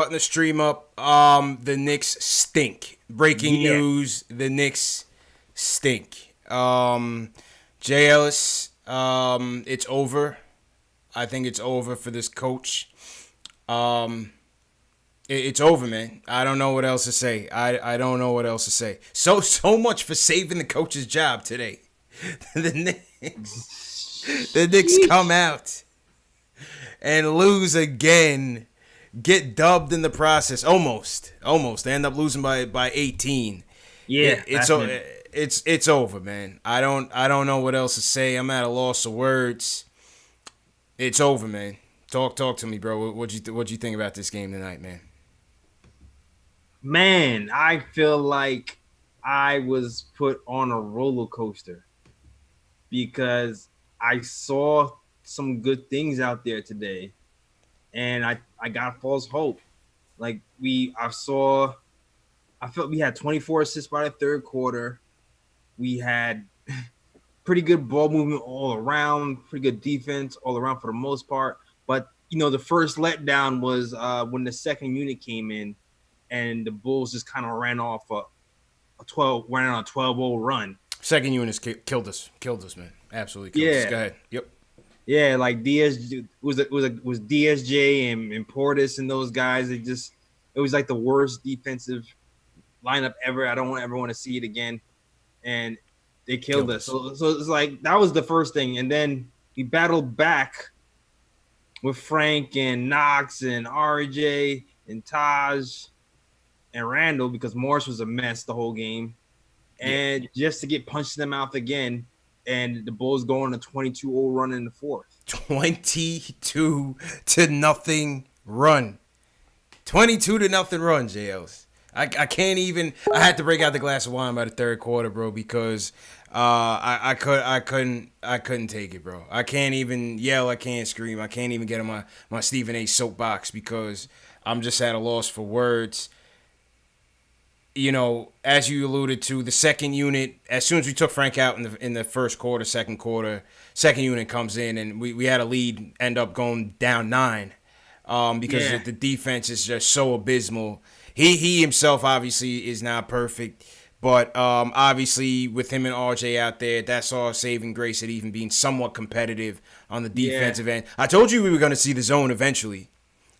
Button the stream up. The Knicks stink. Breaking news: the Knicks stink. Jay Ellis. It's over. I think it's over for this coach. It's over, man. I don't know what else to say. I don't know what else to say. So much for saving the coach's job today. The Knicks come out and lose again. Get dubbed in the process. Almost. They end up losing by 18. Yeah, it's over, man. I don't know what else to say. I'm at a loss of words. It's over, man. Talk to me, bro. What'd you think about this game tonight, man? Man, I feel like I was put on a roller coaster because I saw some good things out there today, and I got false hope. Like I felt we had 24 assists by the third quarter. We had pretty good ball movement all around, pretty good defense all around for the most part. But the first letdown was when the second unit came in, and the Bulls just kind of ran off a 12-0 run. Second unit killed us, man. Absolutely killed us. Go ahead. Yep. Yeah, like DSJ was DSJ and Portis and those guys. It was like the worst defensive lineup ever. I don't ever want to see it again. And they killed us. So it's like that was the first thing, and then we battled back with Frank and Knox and RJ and Taj and Randall because Morris was a mess the whole game, and just to get punched in the mouth again, and the Bulls go on a 22-0 run in the fourth. 22-0 run. 22-0 run, JLs. I can't even. I had to break out the glass of wine by the third quarter, bro, because I couldn't take it, bro. I can't even yell. I can't scream. I can't even get on my Stephen A. soapbox because I'm just at a loss for words. As you alluded to, the second unit, as soon as we took Frank out in the first quarter, second unit comes in, and we had a lead, end up going down 9 because the defense is just so abysmal. He himself obviously is not perfect, but obviously with him and RJ out there, that's all saving grace at even being somewhat competitive on the defensive end. I told you we were going to see the zone eventually.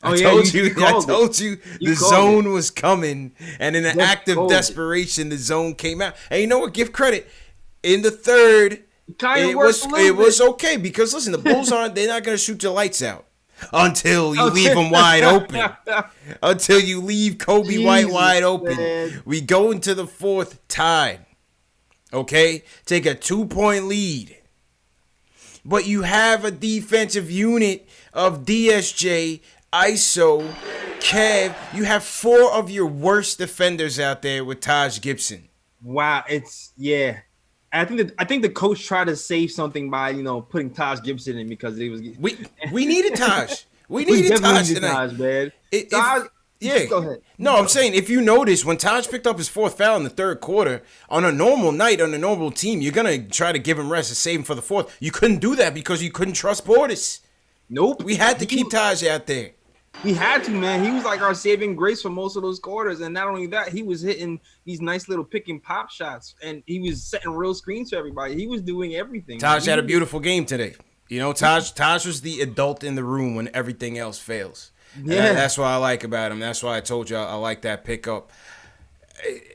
I told you the zone was coming, and in an act of desperation, the zone came out. And you know what? Give credit. In the third, it was okay because listen, the Bulls they're not going to shoot your lights out until you leave them wide open. Until you leave Kobe White wide open. Man. We go into the fourth tied. Okay? Take a 2-point lead. But you have a defensive unit of DSJ, ISO, Kev. You have 4 of your worst defenders out there with Taj Gibson. Wow, I think the coach tried to save something by putting Taj Gibson in because he was. We needed Taj. We needed Taj tonight. Taj, man. Go ahead. No, I'm saying if you notice when Taj picked up his 4th foul in the third quarter on a normal night on a normal team, you're gonna try to give him rest and save him for the 4th. You couldn't do that because you couldn't trust Portis. Nope. We had to keep Taj out there. We had to, man. He was like our saving grace for most of those quarters, and not only that, he was hitting these nice little pick and pop shots, and he was setting real screens for everybody. He was doing everything. Taj had a beautiful game today. Taj was the adult in the room when everything else fails. Yeah, that's what I like about him. That's why I told you I like that pickup.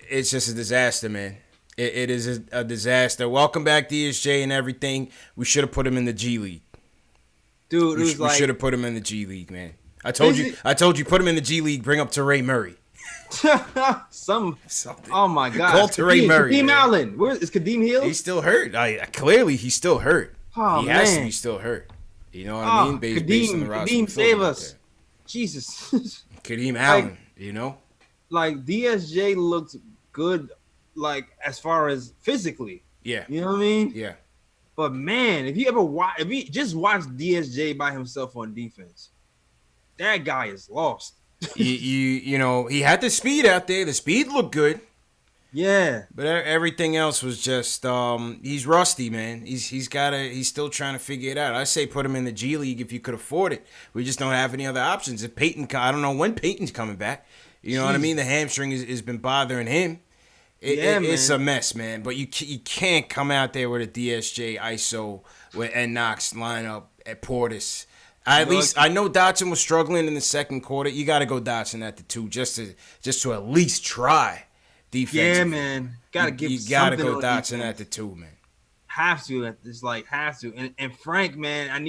It's just a disaster, man. It is a disaster. Welcome back, DSJ and everything. We should have put him in the G League, dude. We should have put him in the G League, man. I told you, put him in the G League. Bring up Teray Murray. Something. Oh my God! Call Teray Murray. Kadeem Allen. Where is Kadeem healed? He's still hurt. Clearly, he's still hurt. Oh, he has to be still hurt. You know what I mean? Based on the roster. Kadeem, save us. Jesus. Kadeem Allen. Like DSJ looked good, like as far as physically. Yeah. You know what I mean? Yeah. But man, if you just watch DSJ by himself on defense, that guy is lost. He had the speed out there. The speed looked good. Yeah. But everything else was just he's rusty, man. He's still trying to figure it out. I say put him in the G League if you could afford it. We just don't have any other options. If Peyton, I don't know when Peyton's coming back. You know what I mean? The hamstring has been bothering him. It's a mess, man. But you can't come out there with a DSJ ISO and Knox lineup at Portis. At least I know Dotson was struggling in the second quarter. You got to go Dotson at the 2 just to at least try. Defensive. Yeah, man. Gotta go Dotson at the 2, man. Have to. It's like have to. And Frank, man, I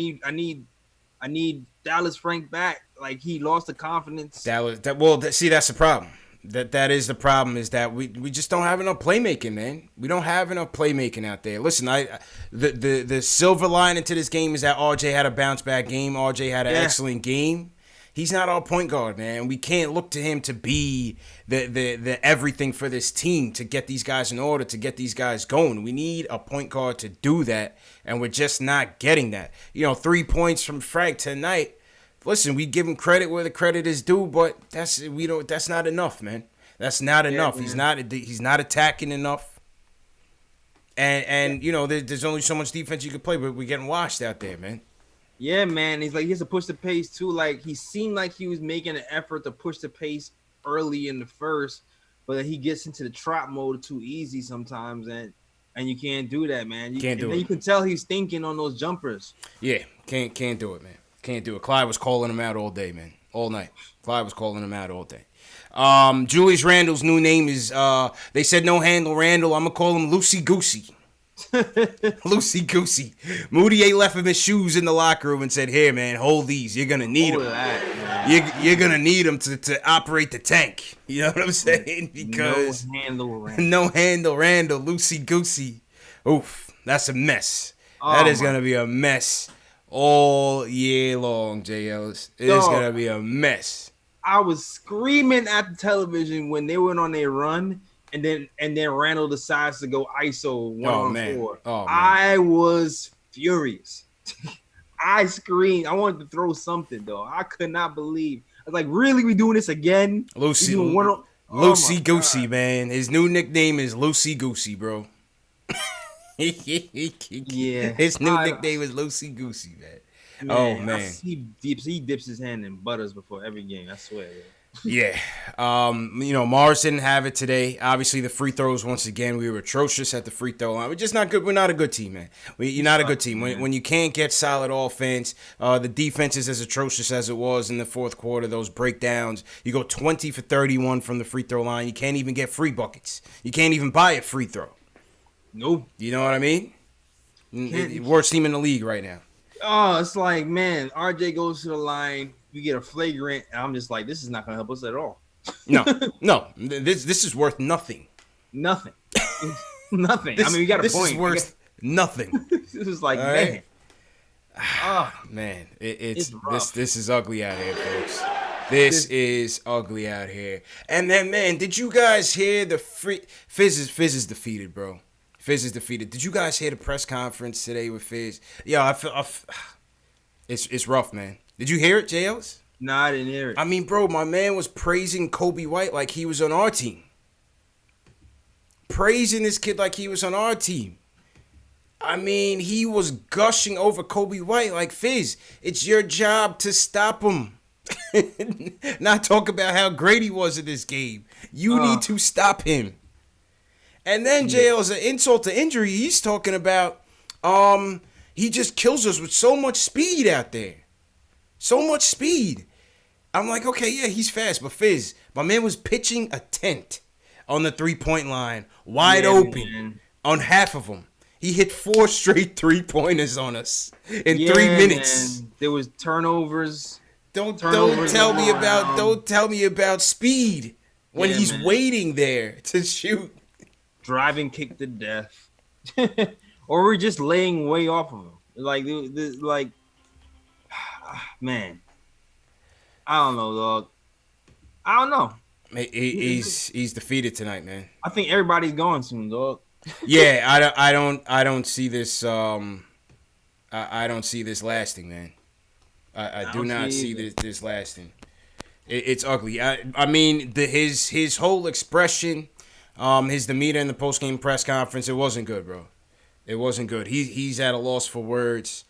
need Dallas Frank back. Like he lost the confidence. That's the problem. That is the problem, is that we just don't have enough playmaking, man. We don't have enough playmaking out there. Listen, the silver lining to this game is that RJ had a bounce back game. RJ had an excellent game. He's not our point guard, man. We can't look to him to be the everything for this team, to get these guys in order, to get these guys going. We need a point guard to do that, and we're just not getting that. 3 points from Frank tonight. Listen, we give him credit where the credit is due, but that's not enough, man. That's not enough. Man. He's not attacking enough. And there's only so much defense you can play, but we're getting washed out there, man. Yeah, man. He's like, he has to push the pace too. Like he seemed like he was making an effort to push the pace early in the first, but then he gets into the trap mode too easy sometimes, and you can't do that, man. You can tell he's thinking on those jumpers. Yeah, can't do it, man. Can't do it. Clyde was calling him out all day, man. All night. Clyde was calling him out all day. Julius Randle's new name is they said no handle Randle. I'm gonna call him Loosey Goosey. Loosey Goosey. Moody ain't left him his shoes in the locker room and said, "Here, man, hold these. You're gonna need them. You're gonna need them to operate the tank." You know what I'm saying? Because no handle Randle, Loosey Goosey. Oof, that's a mess. That is gonna be a mess all year long, JLs. It is gonna be a mess. I was screaming at the television when they went on their run. And then Randall decides to go ISO 1-on-4. I was furious. I screamed. I wanted to throw something, though. I could not believe. I was like, really? We doing this again? Loosey Goosey, man. His new nickname is Loosey Goosey, bro. Yeah. His new nickname is Loosey Goosey, man. Man. He dips his hand in butters before every game. I swear, man. Yeah. Mars didn't have it today. Obviously, the free throws, once again, we were atrocious at the free throw line. We're just not good. We're not a good team, man. You're not a good team. When you can't get solid offense, the defense is as atrocious as it was in the fourth quarter, those breakdowns. You go 20 for 31 from the free throw line. You can't even get free buckets. You can't even buy a free throw. Nope. You know what I mean? Worst team in the league right now. Oh, it's like, man, RJ goes to the line. We get a flagrant, and I'm just like, this is not gonna help us at all. No. This is worth nothing. Nothing. Nothing. I mean, we got a point. This is worth nothing. This is like, all man. Man, it's this is ugly out here, folks. This is ugly out here. And then, man, did you guys hear the Fizz is defeated, bro. Fizz is defeated. Did you guys hear the press conference today with Fizz? Yo, I feel it's rough, man. Did you hear it, JLs? No, I didn't hear it. I mean, bro, my man was praising Kobe White like he was on our team. Praising this kid like he was on our team. I mean, he was gushing over Kobe White like, Fizz, it's your job to stop him. Not talk about how great he was in this game. You need to stop him. And then JL, as an insult to injury, he's talking about he just kills us with so much speed out there. So much speed. I'm like, okay, yeah, he's fast, but Fizz, my man was pitching a tent on the 3-point line, wide open, man. On half of them. He hit 4 straight 3-pointers on us in 3 minutes. Man. There was turnovers. Don't tell me about speed when he's waiting there to shoot. Driving kick to death, or we're just laying way off of him. Like, man, I don't know, dog. I don't know. He's defeated tonight, man. I think everybody's going soon, dog. Yeah, I don't see this. I don't see this lasting, man. I do not see this lasting. It's ugly. I mean, his whole expression His demeanor in the post-game press conference, it wasn't good, bro. It wasn't good. He's at a loss for words.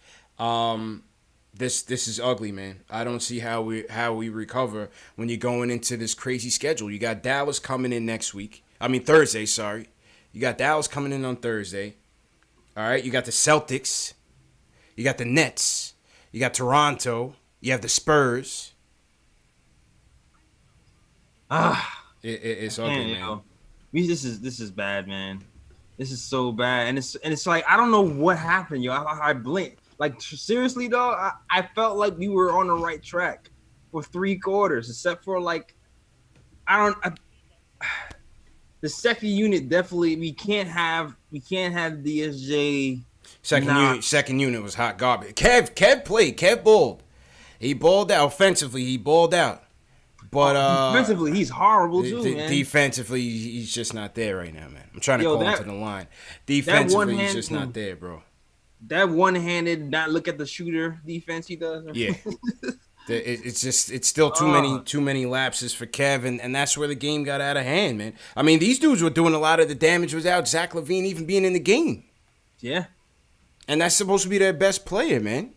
This is ugly, man. I don't see how we recover when you're going into this crazy schedule. You got Dallas coming in Thursday, sorry. You got Dallas coming in on Thursday. All right, you got the Celtics. You got the Nets. You got Toronto. You have the Spurs. It's ugly, man. This is bad, man. This is so bad, and it's like I don't know what happened, yo. I blinked. Like seriously, though, I felt like we were on the right track for 3 quarters, except for like the second unit definitely we can't have DSJ. Second unit was hot garbage. Kev played. Kev balled. He balled out offensively. He balled out. But defensively, he's horrible too, man. Defensively, he's just not there right now, man. I'm trying to call him to the line. Defensively, he's just not there, bro. That one-handed, not look at the shooter defense he does. Yeah, it's still too many lapses for Kev, and that's where the game got out of hand, man. I mean, these dudes were doing a lot of the damage without Zach LaVine even being in the game. Yeah, and that's supposed to be their best player, man.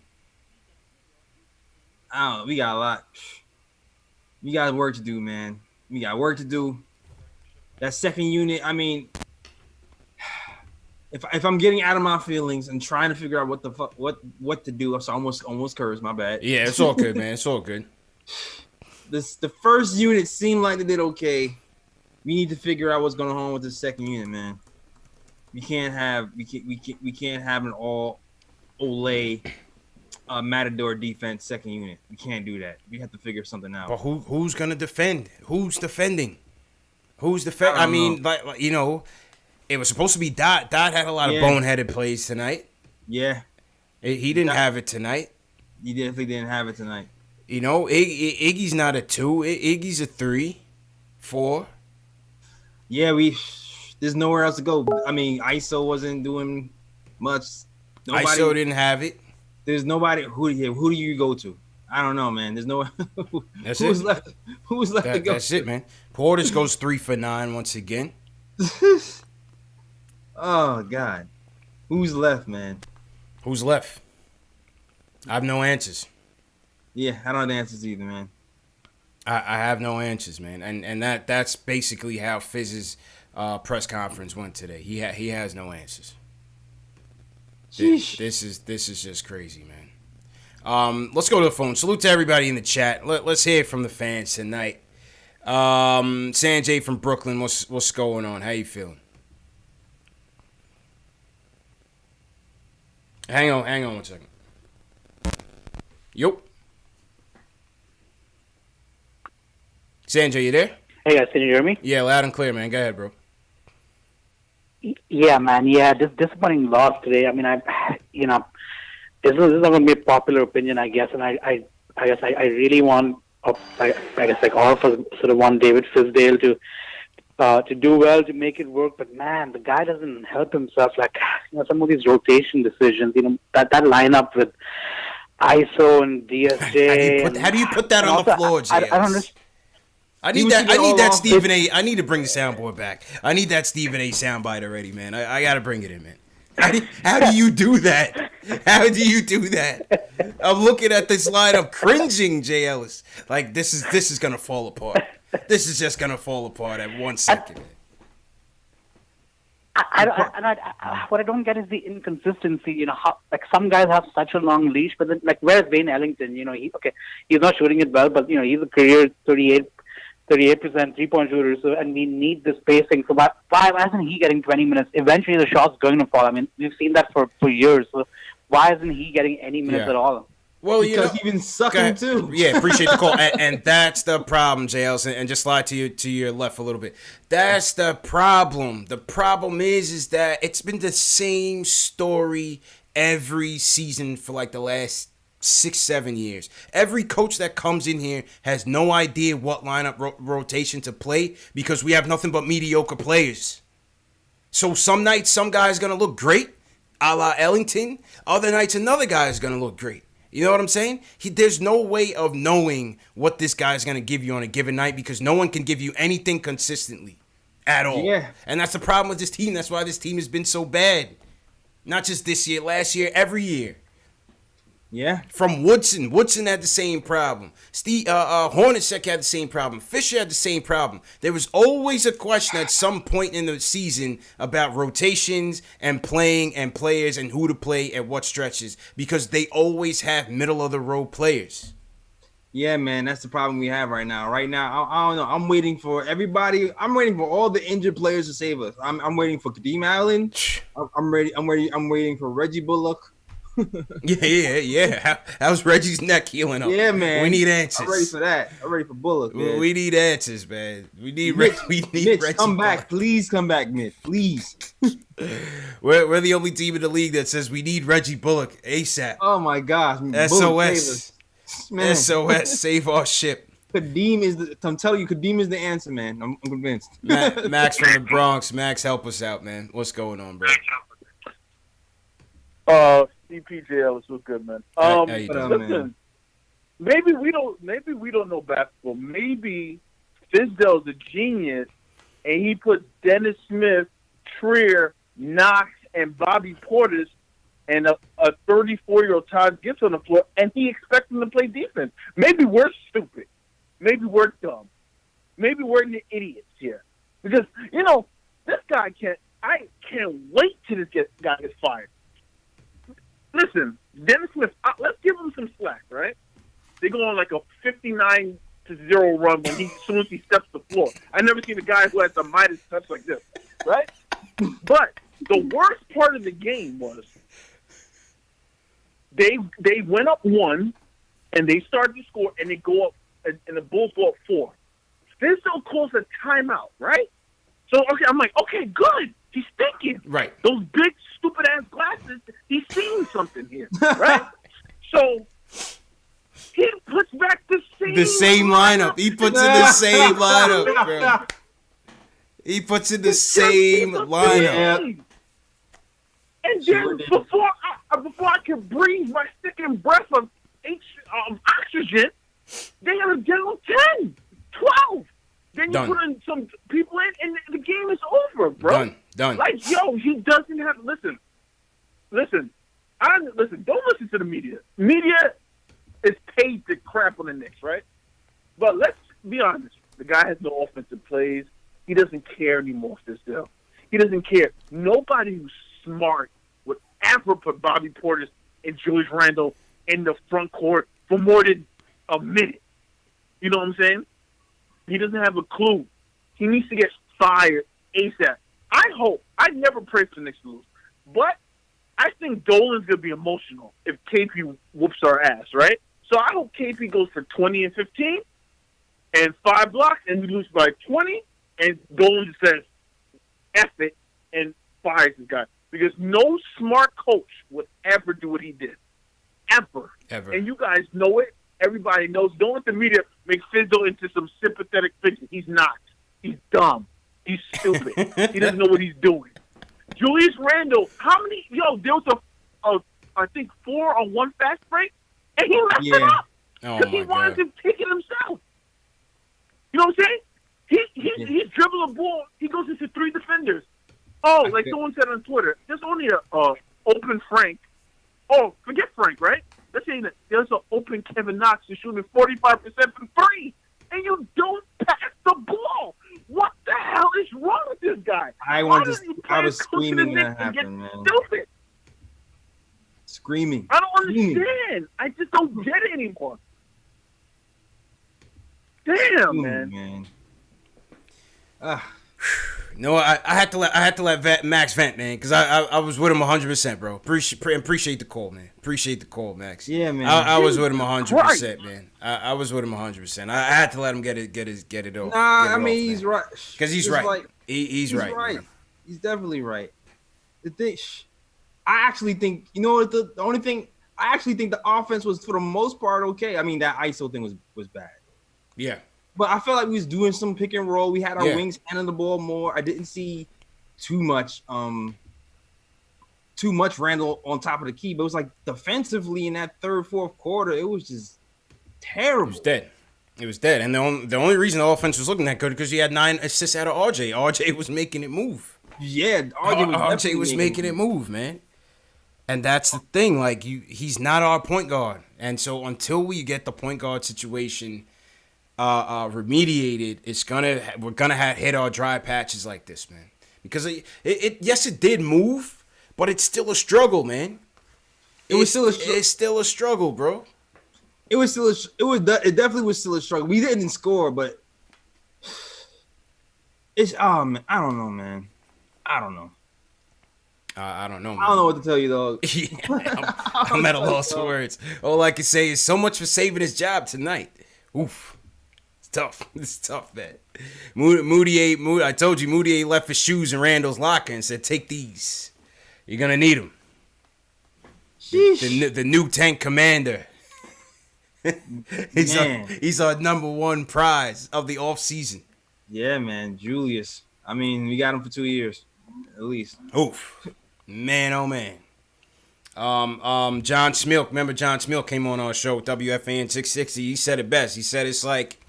I don't know. We got a lot. We got work to do, man. We got work to do. That second unit, I mean, if I'm getting out of my feelings and trying to figure out what the fuck what to do, so I almost cursed. My bad. Yeah, it's all good, man. It's all good. The first unit seemed like they did okay. We need to figure out what's going on with the second unit, man. We can't have an all Olay Matador defense second unit. We can't do that. We have to figure something out. But who's gonna defend? Who's defending? I mean, like you know, it was supposed to be Dot. Dot had a lot of boneheaded plays tonight. Yeah, he didn't have it tonight. He definitely didn't have it tonight. You know, Iggy's not a 2. Iggy's a 3, 4. Yeah, there's nowhere else to go. I mean, ISO wasn't doing much. ISO didn't have it. There's nobody. Who do you go to? I don't know, man. There's no. Who's left to go? That's it, man. Portis goes 3 for 9 once again. Oh God, who's left, man? Who's left? I have no answers. Yeah, I don't have the answers either, man. I have no answers, man, and that's basically how Fizz's press conference went today. He has no answers. This is just crazy, man. Let's go to the phone. Salute to everybody in the chat. Let's hear from the fans tonight. Sanjay from Brooklyn, what's going on? How you feeling? Hang on 1 second. Yup. Sanjay, you there? Hey guys, can you hear me? Yeah, loud and clear, man. Go ahead, bro. Yeah, man. Yeah, disappointing loss today. I mean, this is not going to be a popular opinion, I guess, and I guess I really want, I guess like all of us sort of want David Fizdale to do well, to make it work. But man, the guy doesn't help himself. Like, some of these rotation decisions, that lineup with ISO and DSJ. How do you put that on the floor, Jay? I don't understand. I need that Stephen A. I need to bring the soundboard back. I need that Stephen A. soundbite already, man. I got to bring it in, man. How do you do that? How do you do that? I'm looking at this lineup, cringing, Jay Ellis. Like, this is going to fall apart. This is just going to fall apart at 1 second. What I don't get is the inconsistency. How, like, some guys have such a long leash, but then, like, where's Wayne Ellington? He's not shooting it well, but he's a career 38% 3-point shooter, and we need the spacing. So why isn't he getting 20 minutes? Eventually, the shot's going to fall. I mean, we've seen that for years. So why isn't he getting any minutes at all? Well, because he's been sucking too. Yeah, appreciate the call, and that's the problem, JLs. And just slide to your left a little bit. That's the problem. The problem is that it's been the same story every season for like the last 6-7 years. Every coach that comes in here has no idea what lineup rotation to play because we have nothing but mediocre players. So some nights some guy's gonna look great, a la Ellington. Other nights another guy is gonna look great. You know what I'm saying? There's no way of knowing what this guy's gonna give you on a given night because no one can give you anything consistently. at all. Yeah. And that's the problem with this team. That's why this team has been so bad. Not just this year, last year, every year. Yeah. From Woodson. Woodson had the same problem. Hornacek had the same problem. Fisher had the same problem. There was always a question at some point in the season about rotations and playing and players and who to play at what stretches because they always have middle-of-the-road players. Yeah, man, that's the problem we have right now. Right now, I don't know. I'm waiting for everybody. I'm waiting for all the injured players to save us. I'm waiting for Kadeem Allen. I'm ready. I'm waiting for Reggie Bullock. Yeah. How's Reggie's neck healing up? Yeah, man. We need answers. I'm ready for that. I'm ready for Bullock, man. We need answers, man. We need Mitch, Reggie. come back. Please come back, Mitch. Please. We're the only team in the league that says we need Reggie Bullock ASAP. Oh, my gosh. SOS. Man. SOS. Save our ship. Kadeem is I'm telling you, Kadeem is the answer, man. I'm convinced. Max from the Bronx. Max, help us out, man. What's going on, bro? CPJ Ellis was good, man. How you doing, Listen, man? maybe we don't know basketball. Maybe Fizdale's a genius, and he put Dennis Smith, Trier, Knox, and Bobby Portis, and a 34-year-old Todd Gibbs on the floor, and he expects them to play defense. Maybe we're stupid. Maybe we're dumb. Maybe we're the idiots here. Because, this guy I can't wait till this guy gets fired. Listen, Dennis Smith, let's give him some slack, right? They go on like a 59-0 run as soon as he steps the floor. I never seen a guy who has a Midas touch like this, right? But the worst part of the game was they went up 1, and they started to score, and they go up, and the Bulls go up 4. Fizdale calls a timeout, right? So, I'm like, okay, good. He's thinking. Right. Those big, stupid-ass glasses, he's seeing something here, right? So, he puts back the same lineup. He puts in the same lineup, bro. He puts in the same lineup. Yeah. And then before I can breathe my sticking breath of oxygen, they are down 10, 12. Then you put in some people in, and the game is over, bro. Done. Like, he doesn't have. Listen. Don't listen to the media. Media is paid to crap on the Knicks, right? But let's be honest. The guy has no offensive plays. He doesn't care anymore, Fizdale. He doesn't care. Nobody who's smart would ever put Bobby Portis and Julius Randle in the front court for more than a minute. You know what I'm saying? He doesn't have a clue. He needs to get fired ASAP. I never pray for the Knicks to lose, but I think Dolan's going to be emotional if KP whoops our ass, right? So I hope KP goes for 20 and 15 and 5 blocks, and we lose by 20, and Dolan just says, F it, and fires this guy. Because no smart coach would ever do what he did. Ever. And you guys know it. Everybody knows. Don't let the media make Fizdale into some sympathetic figure. He's not. He's dumb. He's stupid. He doesn't know what he's doing. Julius Randle, how many? There was I think 4 on 1 fast break, and he left it up because he wanted to take it himself. You know what I'm saying? He dribbled a ball. He goes into 3 defenders. Like someone said on Twitter, there's only a open Frank. Oh, forget Frank, right? Let's say that there's an open Kevin Knox who's shooting 45% from 3, and you don't pass the ball. What the hell is wrong with this guy? I was screaming that happened, man. Stupid. Screaming. I don't understand. I just don't get it anymore. Damn, man. No, I had to let Max vent, man, because I was with him 100%, bro. Appreciate the call, man. Appreciate the call, Max. Yeah, man. I was with him 100%, man. I was with him 100%. I had to let him get it over. Nah, I mean he's right. Because he's right. Like, he's right. Man. He's definitely right. The thing, I actually think the only thing I actually think the offense was for the most part okay. I mean that ISO thing was bad. Yeah. But I felt like we was doing some pick and roll. We had our wings handling the ball more. I didn't see too much Randall on top of the key. But it was like defensively in that third, fourth quarter, it was just terrible. It was dead. It was dead. And the only reason the offense was looking that good because he had 9 assists out of RJ. RJ was making it move. Yeah, RJ was making it move, man. And that's the thing. Like, he's not our point guard. And so until we get the point guard situation remediated, we're gonna hit our dry patches like this, man. Because yes, it did move, but it's still a struggle, man. It's still a struggle, bro. It definitely was still a struggle. We didn't score, but it's man, I don't know, man. I don't know. I don't know, man. I don't know what to tell you, though. I'm at a loss for words. All I can say is so much for saving his job tonight. Oof. It's tough. It's tough, man. Moody, I told you, Moody left his shoes in Randall's locker and said, take these. You're going to need them. The new tank commander. He's our number one prize of the offseason. Yeah, man. Julius. I mean, we got him for 2 years, at least. Oof. Man, oh, man. John Smilk. Remember John Smilk came on our show, WFAN 660. He said it best. He said it's like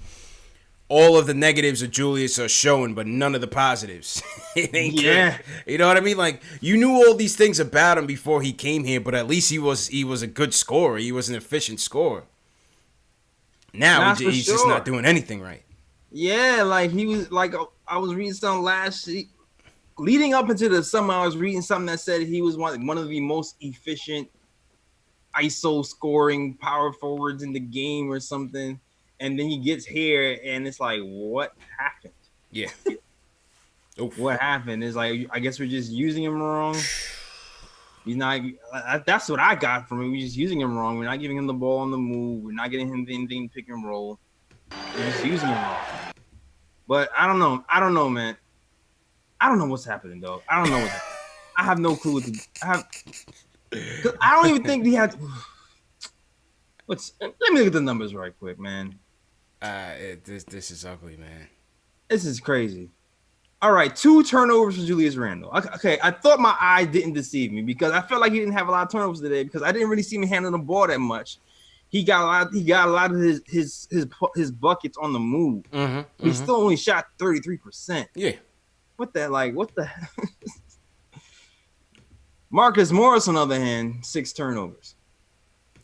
all of the negatives of Julius are showing, but none of the positives. It ain't good. You know what I mean? Like, you knew all these things about him before he came here, but at least he was a good scorer. He was an efficient scorer. Now he's just not doing anything right. Yeah, like he was like I was reading something leading up into the summer. I was reading something that said he was one of the most efficient ISO scoring power forwards in the game or something. And then he gets here, and it's like, what happened? Yeah. What happened? It's like, I guess we're just using him wrong. He's not. That's what I got from it. We're just using him wrong. We're not giving him the ball on the move. We're not getting him anything pick and roll. We're just using him wrong. But I don't know. Man. I don't know what's happening, though. I don't know what's happening. I have no clue. I don't even think we had. Let me look at the numbers right quick, man. This is ugly, man. This is crazy. All right, 2 turnovers for Julius Randle. Okay, I thought my eye didn't deceive me because I felt like he didn't have a lot of turnovers today because I didn't really see him handling the ball that much. He got a lot of his buckets on the move. He still only shot 33%. Yeah. What the? Marcus Morris, on the other hand, 6 turnovers.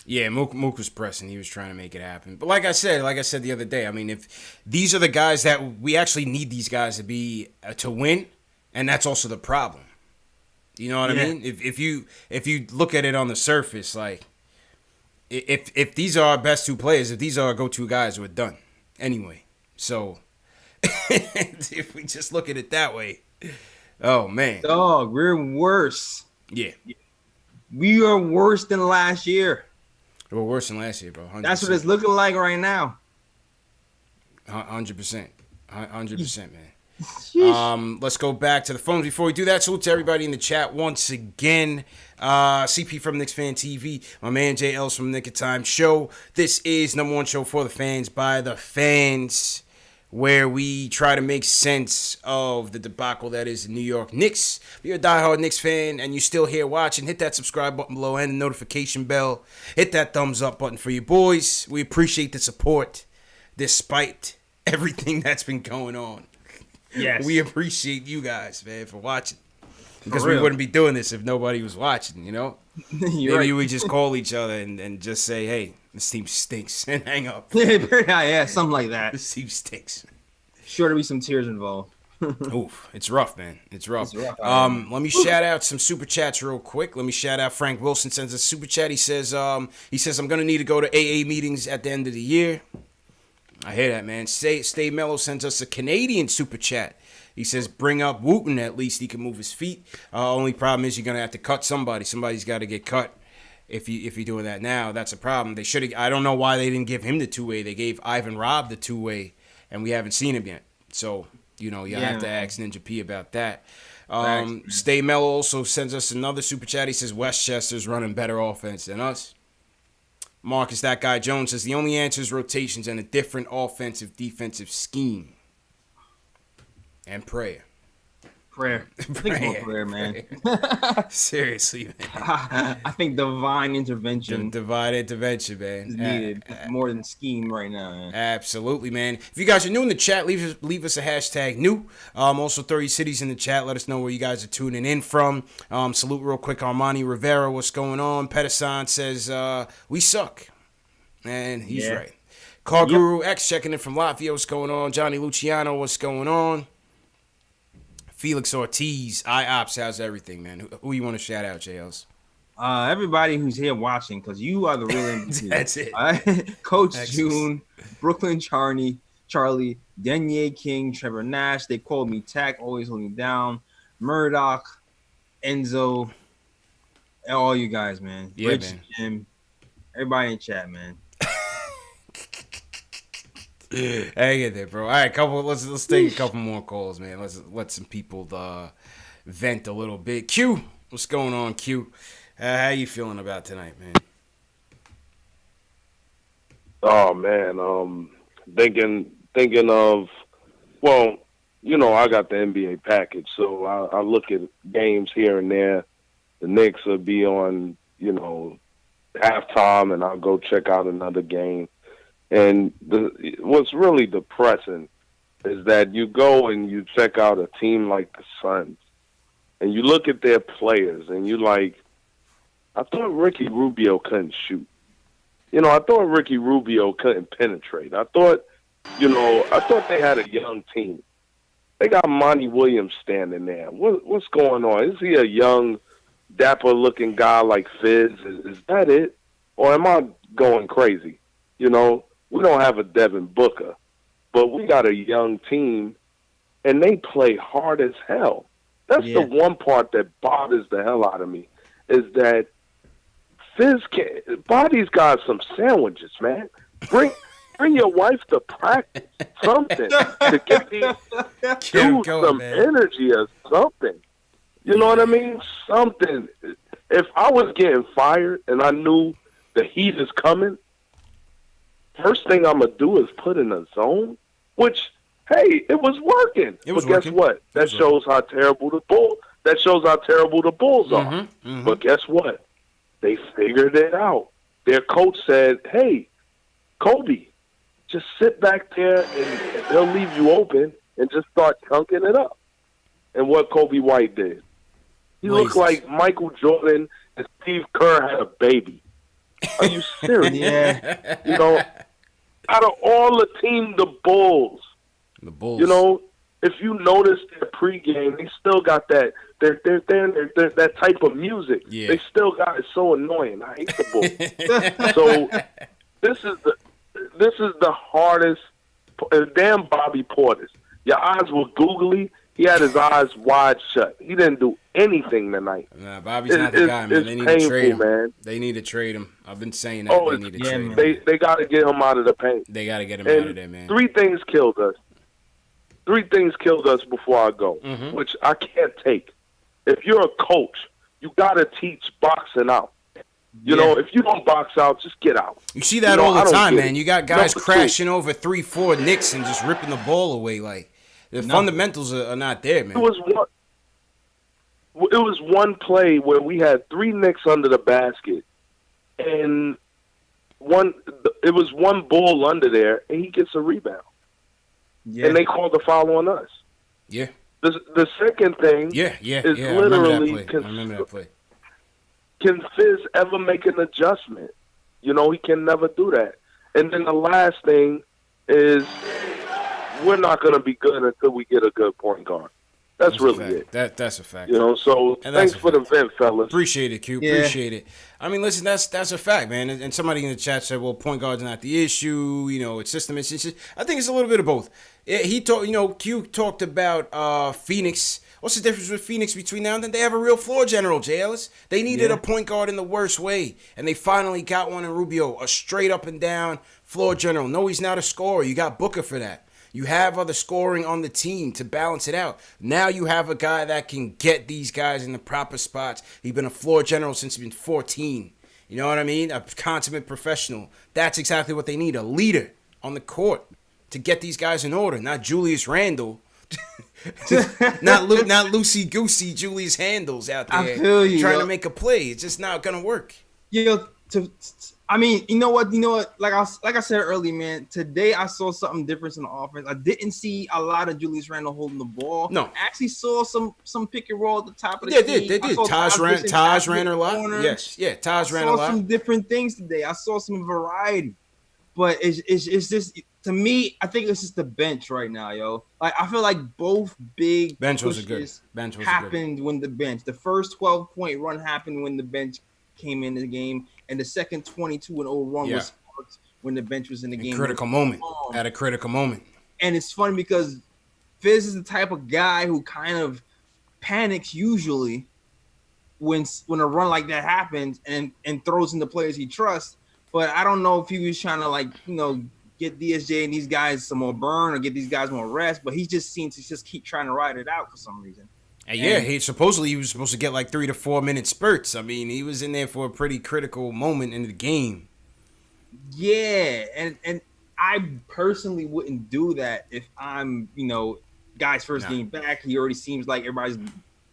Yeah, Mook was pressing. He was trying to make it happen. But like I said the other day, I mean, if these are the guys that we actually need these guys to be to win, and that's also the problem. You know what I mean? If you look at it on the surface, like if these are our best 2 players, if these are our go-to guys, we're done anyway. So if we just look at it that way, oh man, dog, we're worse. Yeah, we are worse than last year. We're worse than last year, bro. 100%. That's what it's looking like right now. 100%. 100%, man. Let's go back to the phones. Before we do that, salute to everybody in the chat once again. CP from KnicksFanTV, my man JL's from Nick of Time Show. This is number 1 show for the fans by the fans, where we try to make sense of the debacle that is the New York Knicks. If you're a diehard Knicks fan and you're still here watching, hit that subscribe button below and the notification bell. Hit that thumbs up button for you boys. We appreciate the support despite everything that's been going on. Yes. We appreciate you guys, man, for watching. Because we wouldn't be doing this if nobody was watching, you know? Maybe we just call each other and just say, hey, this team stinks, and hang up. Yeah, something like that. This team stinks. Sure to be some tears involved. Oof, it's rough, man. It's rough. Let me shout out some super chats real quick. Let me shout out Frank Wilson sends a super chat. He says I'm gonna need to go to AA meetings at the end of the year. I hear that, man. Stay Mellow sends us a Canadian super chat. He says, bring up Wooten, at least he can move his feet. Only problem is you're going to have to cut somebody. Somebody's got to get cut if you're doing that now. That's a problem. They should. I don't know why they didn't give him the 2-way. They gave Ivan Robb the 2-way, and we haven't seen him yet. So, you have to ask Ninja P about that. Stay Mellow also sends us another super chat. He says, Westchester's running better offense than us. Marcus, that guy Jones, says, the only answer is rotations and a different offensive defensive scheme. And prayer. Prayer. I think more prayer, man. Seriously, man. I think divine intervention Divine intervention, man. is needed more than scheme right now, man. Absolutely, man. If you guys are new in the chat, leave us a hashtag new. Also 30 cities in the chat. Let us know where you guys are tuning in from. Salute real quick, Armani Rivera. What's going on? Pedersen says, we suck. And he's right. Car Guru X checking in from Latvia. What's going on? Johnny Luciano. What's going on? Felix Ortiz, IOPS, how's everything, man? Who you want to shout out, JLs? Everybody who's here watching, because you are the real MVP. That's it. Coach June, Brooklyn Charlie, Denier King, Trevor Nash. They called me Tack, always holding me down. Murdoch, Enzo, and all you guys, man. Yeah, Rich, man. Jim, everybody in chat, man. Hang in there, bro. All right, let's take a couple more calls, man. Let's let some people vent a little bit. Q, what's going on, Q? How you feeling about tonight, man? Oh man, thinking of, well, you know, I got the NBA package, so I look at games here and there. The Knicks will be on, you know, halftime, and I'll go check out another game. And what's really depressing is that you go and you check out a team like the Suns, and you look at their players, and you like, I thought Ricky Rubio couldn't shoot. You know, I thought Ricky Rubio couldn't penetrate. I thought they had a young team. They got Monty Williams standing there. What's going on? Is he a young, dapper-looking guy like Fizz? Is that it? Or am I going crazy? You know, we don't have a Devin Booker, but we got a young team, and they play hard as hell. That's the one part that bothers the hell out of me, is that Fizz buy these guys some sandwiches, man. Bring your wife to practice something to get these dudes some energy or something. You know what I mean? Something. If I was getting fired and I knew the heat is coming, first thing I'm going to do is put in a zone, which, hey, it was working. Guess what? That shows how terrible the Bulls are. Mm-hmm. But guess what? They figured it out. Their coach said, hey, Kobe, just sit back there and they'll leave you open and just start chunking it up. And what Kobe White did. He looked like Michael Jordan and Steve Kerr had a baby. Are you serious? Yeah. You know, out of all the team, the Bulls. You know, if you notice their pregame, they still got that that type of music. Yeah. They still got it. So annoying. I hate the Bulls. So this is the hardest. Damn Bobby Portis. Your eyes were googly. He had his eyes wide shut. He didn't do anything tonight. Nah, Bobby's not the guy, man. They need to trade him. Man. They need to trade him. I've been saying that. They need to trade him. They got to get him out of the paint. They got to get him out of there, man. Three things killed us before I go, which I can't take. If you're a coach, you got to teach boxing out. You know, if you don't box out, just get out. You see that all the time, man. You got guys crashing over 3-4 Knicks and just ripping the ball away. Like, the fundamentals are not there, man. It was one play where we had 3 Knicks under the basket, and it was one Bull under there, and he gets a rebound. Yeah. And they called the foul on us. Yeah. The second thing is literally, I remember that play. Can Fizz ever make an adjustment? You know, he can never do that. And then the last thing is we're not going to be good until we get a good point guard. That's really it. That's a fact. You know, so thanks for the vent, fellas. Appreciate it, Q. Yeah. Appreciate it. I mean, listen, that's a fact, man. And somebody in the chat said, well, point guard's not the issue. You know, it's system. I think it's a little bit of both. Q talked about Phoenix. What's the difference with Phoenix between now and then? They have a real floor general, Jay Ellis. They needed a point guard in the worst way, and they finally got one in Rubio, a straight up and down floor general. No, he's not a scorer. You got Booker for that. You have other scoring on the team to balance it out. Now you have a guy that can get these guys in the proper spots. He's been a floor general since he's been 14. You know what I mean? A consummate professional. That's exactly what they need, a leader on the court to get these guys in order, not Julius Randle not loosey goosey Julius Handles out there I feel you, trying yo. to make a play. It's just not gonna work. I mean, you know what? Like I said earlier, man. Today I saw something different in the offense. I didn't see a lot of Julius Randle holding the ball. No. I actually saw some pick and roll at the top of the They did. I saw Taj ran a lot. corner. Yes, yeah. Taj ran a I saw lot. some different things today. I saw some variety, but it's just, to me, I think it's just the bench right now, yo. Like, I feel like both big Bench was pushes good. happened when the bench. The first 12-point run happened when the bench came in the game, and the second 22-0 run was sparked when the bench was in the game. At a critical moment. And it's funny because Fizz is the type of guy who kind of panics usually when a run like that happens and throws in the players he trusts. But I don't know if he was trying to get DSJ and these guys some more burn or get these guys more rest, but he just seems to just keep trying to ride it out for some reason. Yeah, he was supposed to get like 3 to 4 minute spurts. I mean, he was in there for a pretty critical moment in the game. Yeah, and I personally wouldn't do that if I'm, guy's first game back. He already seems like everybody's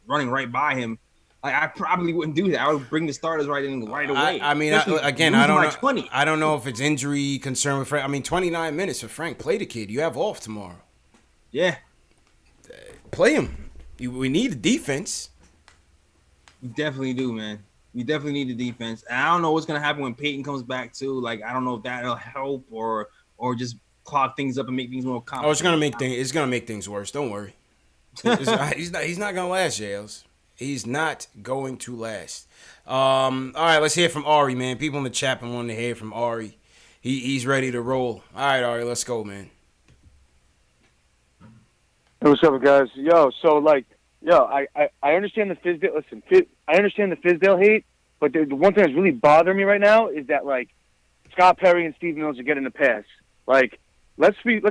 running right by him. Like, I probably wouldn't do that. I would bring the starters right away. I don't know if it's injury concern with Frank. I mean, 29 minutes for Frank. Play the kid. You have off tomorrow. Yeah. Play him. We need a defense. We definitely do, man. We definitely need the defense. And I don't know what's gonna happen when Peyton comes back too. Like, I don't know if that'll help or just clog things up and make things more complicated. It's gonna make things worse. Don't worry. He's not gonna last, Jails. He's not going to last. All right, let's hear from Ari, man. People in the chat been wanting to hear from Ari. He's ready to roll. All right, Ari, let's go, man. Hey, what's up, guys? I understand the Fizdale. Listen, I understand the Fizdale hate, but the one thing that's really bothering me right now is that Scott Perry and Steve Mills are getting the pass. Let's be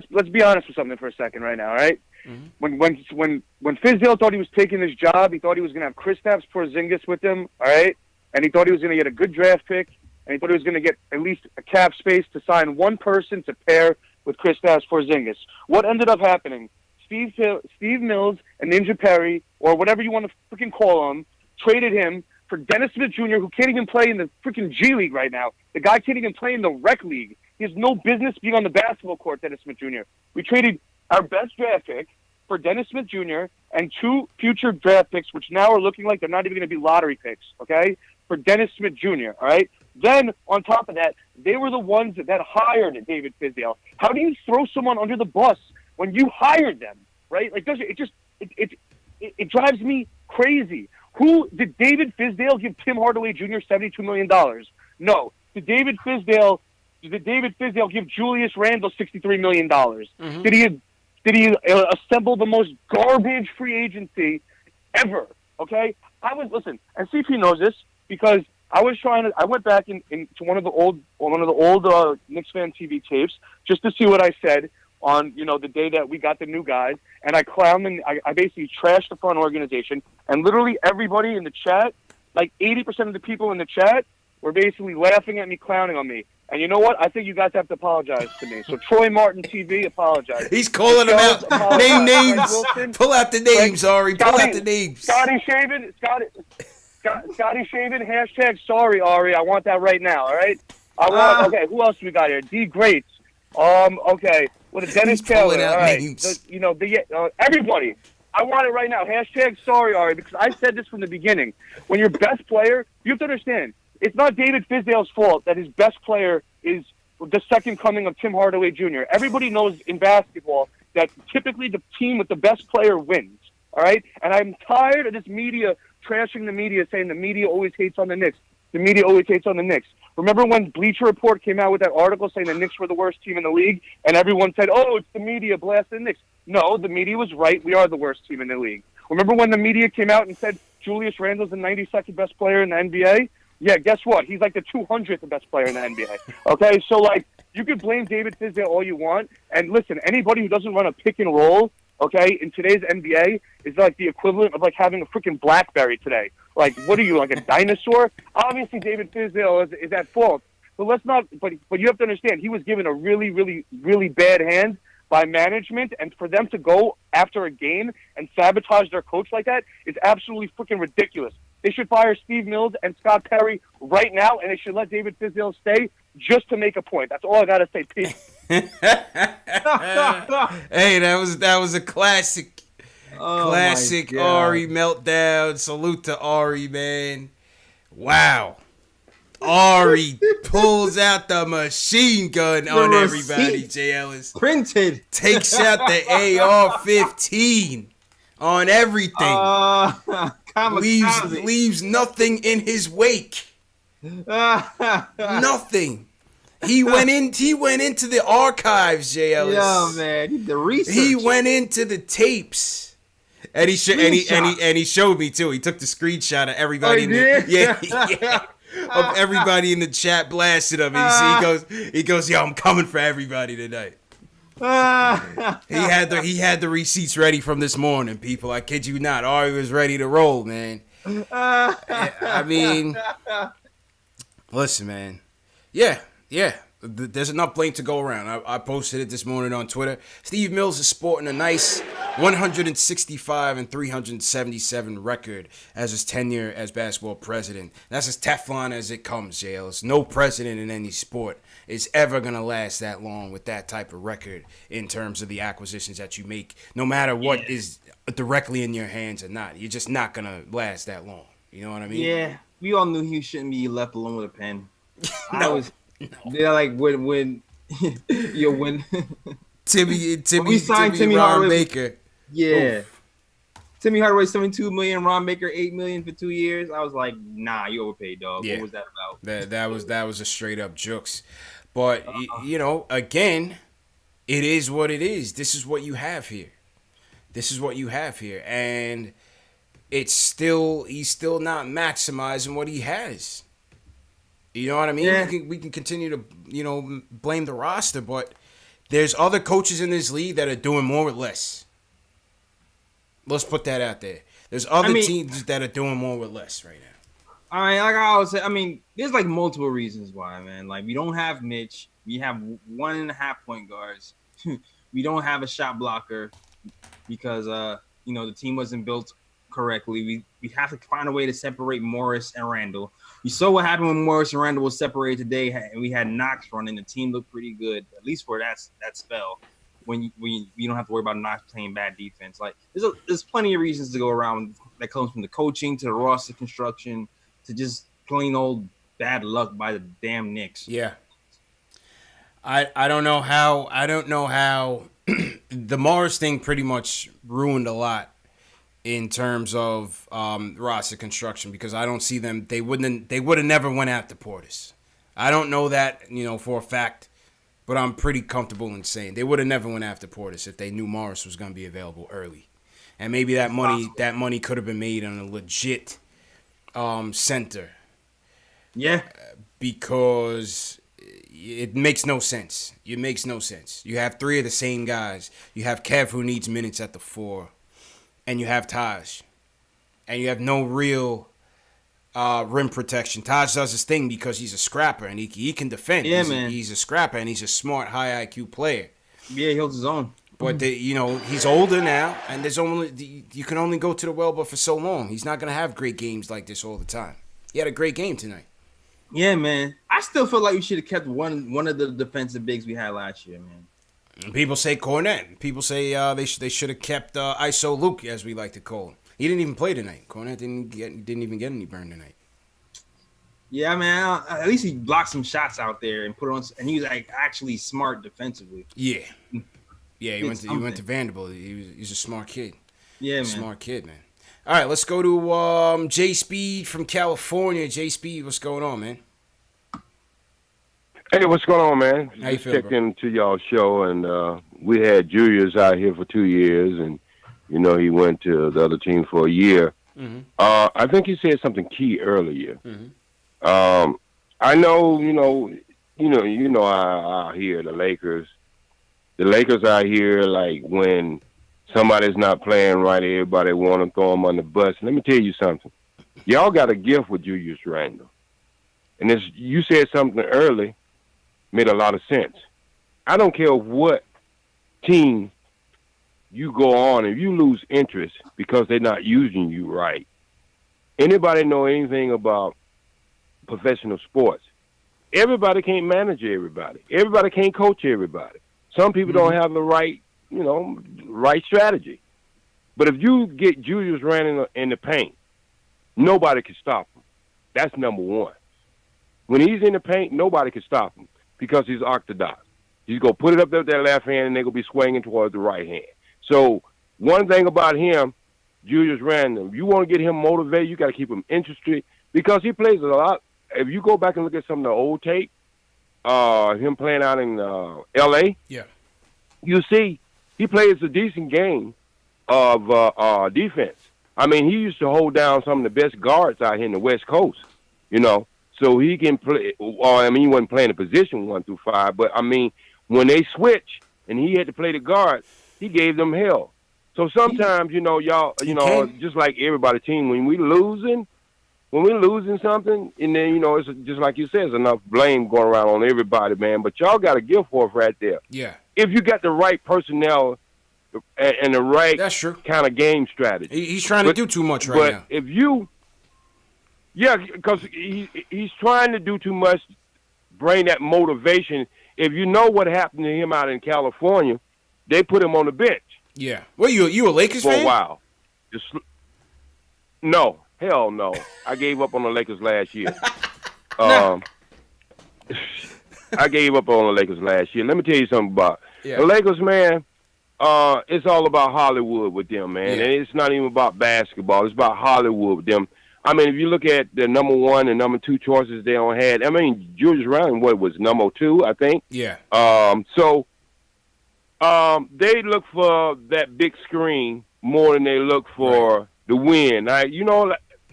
honest with something for a second right now, all right? Mm-hmm. When Fizdale thought he was taking this job, he thought he was gonna have Kristaps Porzingis with him, all right? And he thought he was gonna get a good draft pick, and he thought he was gonna get at least a cap space to sign one person to pair with Kristaps Porzingis. What ended up happening? Steve Mills and Ninja Perry, or whatever you want to freaking call him, traded him for Dennis Smith Jr., who can't even play in the freaking G League right now. The guy can't even play in the rec league. He has no business being on the basketball court, Dennis Smith Jr. We traded our best draft pick for Dennis Smith Jr. and 2 future draft picks, which now are looking like they're not even going to be lottery picks, okay, for Dennis Smith Jr., all right? Then, on top of that, they were the ones that hired David Fizdale. How do you throw someone under the bus when you hired them, right? It drives me crazy. Who did David Fizdale give Tim Hardaway Jr. $72 million? No. Did David Fizdale give Julius Randle $63 million? Mm-hmm. Did he assemble the most garbage free agency ever? Okay, and CP knows this because I went back into one of the old KnicksFanTV tapes just to see what I said on, the day that we got the new guys, and I clowned and I basically trashed the front organization, and literally everybody in the chat, like 80% of the people in the chat, were basically laughing at me, clowning on me. And you know what? I think you guys have to apologize to me. So Troy Martin TV, apologize. He's calling them out. Name names. Pull out the names, Ari. Pull out the names. Scotty Shaven, hashtag sorry, Ari. I want that right now, all right? Okay, who else we got here? D. Greats. Okay. With a Dennis Taylor, all right. Everybody, I want it right now. Hashtag sorry, Ari, because I said this from the beginning. When your best player, you have to understand, it's not David Fizdale's fault that his best player is the second coming of Tim Hardaway Jr. Everybody knows in basketball that typically the team with the best player wins, all right? And I'm tired of this media trashing the media, saying the media always hates on the Knicks. The media always hates on the Knicks. Remember when Bleacher Report came out with that article saying the Knicks were the worst team in the league, and everyone said, oh, it's the media blasting the Knicks. No, the media was right. We are the worst team in the league. Remember when the media came out and said Julius Randle's the 92nd best player in the NBA? Yeah, guess what? He's like the 200th best player in the NBA. Okay, so you can blame David Fizdale all you want, and listen, anybody who doesn't run a pick and roll, okay, in today's NBA is like the equivalent of having a freaking BlackBerry today. What are you, like a dinosaur? Obviously, David Fizdale is at fault. But let's not. But you have to understand, he was given a really, really, really bad hand by management, and for them to go after a game and sabotage their coach like that is absolutely freaking ridiculous. They should fire Steve Mills and Scott Perry right now, and they should let David Fizdale stay just to make a point. That's all I gotta say, Pete. Hey, that was a classic. Classic Ari meltdown. Salute to Ari, man. Wow. Ari pulls out the machine gun on everybody, Jay Ellis. Printed. Takes out the AR-15 on everything. Leaves nothing in his wake. Nothing. He went into the archives, Jay Ellis. Yeah, man. The research. He went into the tapes. And he showed me too. He took the screenshot of everybody. Of everybody in the chat blasted him. He goes, yo, I'm coming for everybody tonight. He had the receipts ready from this morning, people. I kid you not. Ari was ready to roll, man. I mean, listen, man. Yeah. There's enough blame to go around. I posted it this morning on Twitter. Steve Mills is sporting a nice 165 and 377 record as his tenure as basketball president. That's as Teflon as it comes, JLs. No president in any sport is ever going to last that long with that type of record in terms of the acquisitions that you make, no matter what is directly in your hands or not. You're just not going to last that long. You know what I mean? Yeah. We all knew he shouldn't be left alone with a pen. No. They're like when Timmy signed Timmy Ron Hardaway Baker. Yeah. Oof. Timmy Hardaway $72 million, Ron Baker $8 million for 2 years. I was like, nah, you overpaid, dog. Yeah. What was that about? That was a straight up jokes. But you know, again, it is what it is. This is what you have here. And he's still not maximizing what he has. You know what I mean? Yeah. We can continue to, blame the roster, but there's other coaches in this league that are doing more with less. Let's put that out there. There's other teams that are doing more with less right now. All right, like I always say, there's like multiple reasons why, man. Like we don't have Mitch. We have 1.5 point guards. We don't have a shot blocker because the team wasn't built correctly. We have to find a way to separate Morris and Randall. You saw what happened when Morris and Randall was separated today, and we had Knox running. The team looked pretty good, at least for that spell. When you don't have to worry about Knox playing bad defense. Like there's plenty of reasons to go around that comes from the coaching to the roster construction to just plain old bad luck by the damn Knicks. Yeah. I don't know how the Morris thing pretty much ruined a lot in terms of roster construction because I don't see them. They would have never went after Portis. I don't know that for a fact, but I'm pretty comfortable in saying they would have never went after Portis if they knew Morris was going to be available early, and maybe that money could have been made on a legit center. Yeah, because it makes no sense. It makes no sense. You have three of the same guys. You have Kev who needs minutes at the 4. And you have Taj. And you have no real rim protection. Taj does his thing because he's a scrapper and he can defend. Yeah, he's a scrapper and he's a smart, high IQ player. Yeah, he holds his own. But he's older now, and you can only go to the well but for so long. He's not gonna have great games like this all the time. He had a great game tonight. Yeah, man. I still feel like we should have kept one of the defensive bigs we had last year, man. People say Cornette. People say they should have kept ISO Luke, as we like to call him. He didn't even play tonight. Cornette didn't even get any burn tonight. Yeah, man. At least he blocked some shots out there and put on. And he was like actually smart defensively. Yeah. He went to Vanderbilt. He's a smart kid. Yeah, man. Smart kid, man. All right, let's go to J Speed from California. J Speed, what's going on, man? Hey, what's going on, man? How you feel, checked into y'all show, and we had Julius out here for 2 years, and he went to the other team for a year. Mm-hmm. I think he said something key earlier. Mm-hmm. I know, I hear the Lakers. The Lakers out here, like when somebody's not playing right, everybody want to throw them on the bus. Let me tell you something. Y'all got a gift with Julius Randle, and you said something early. Made a lot of sense. I don't care what team, you go on and you lose interest because they're not using you right. Anybody know anything about professional sports? Everybody can't manage everybody. Everybody can't coach everybody. Some people don't have the right, right strategy. But if you get Julius Randle in the paint, nobody can stop him. That's number one. When he's in the paint, nobody can stop him because he's orthodox. He's going to put it up there with that left hand, and they're going to be swinging towards the right hand. So one thing about him, Julius Randle, if you want to get him motivated, you got to keep him interested because he plays a lot. If you go back and look at some of the old tape, him playing out in L.A., you see he plays a decent game of defense. I mean, he used to hold down some of the best guards out here in the West Coast, so he can play. Well, I mean, he wasn't playing the position 1 through 5, but I mean, when they switch and he had to play the guard, he gave them hell. So sometimes, y'all, just like everybody team, when we're losing something, and then, it's just like you said, there's enough blame going around on everybody, man. But y'all got a gift for us right there. Yeah. If you got the right personnel and the right That's true. kind of game strategy. He's trying to do too much right now. But if you, because he's trying to do too much, bring that motivation. If you know what happened to him out in California, they put him on the bench. Yeah. Well, you a Lakers for fan? a while. No. Hell no. I gave up on the Lakers last year. I gave up on the Lakers last year. Let me tell you something about the Lakers, man. It's all about Hollywood with them, man. Yeah. And it's not even about basketball. It's about Hollywood with them. I mean, if you look at the number 1 and number 2 choices they don't had, I mean, Julius Randle, was number 2, I think? Yeah. So they look for that big screen more than they look for the win. Now,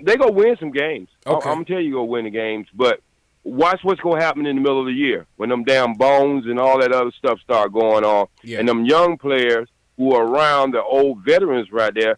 they go win some games. Okay. I'm going to tell you go win the games, but watch what's going to happen in the middle of the year when them damn bones and all that other stuff start going on. Yeah. And them young players who are around the old veterans right there,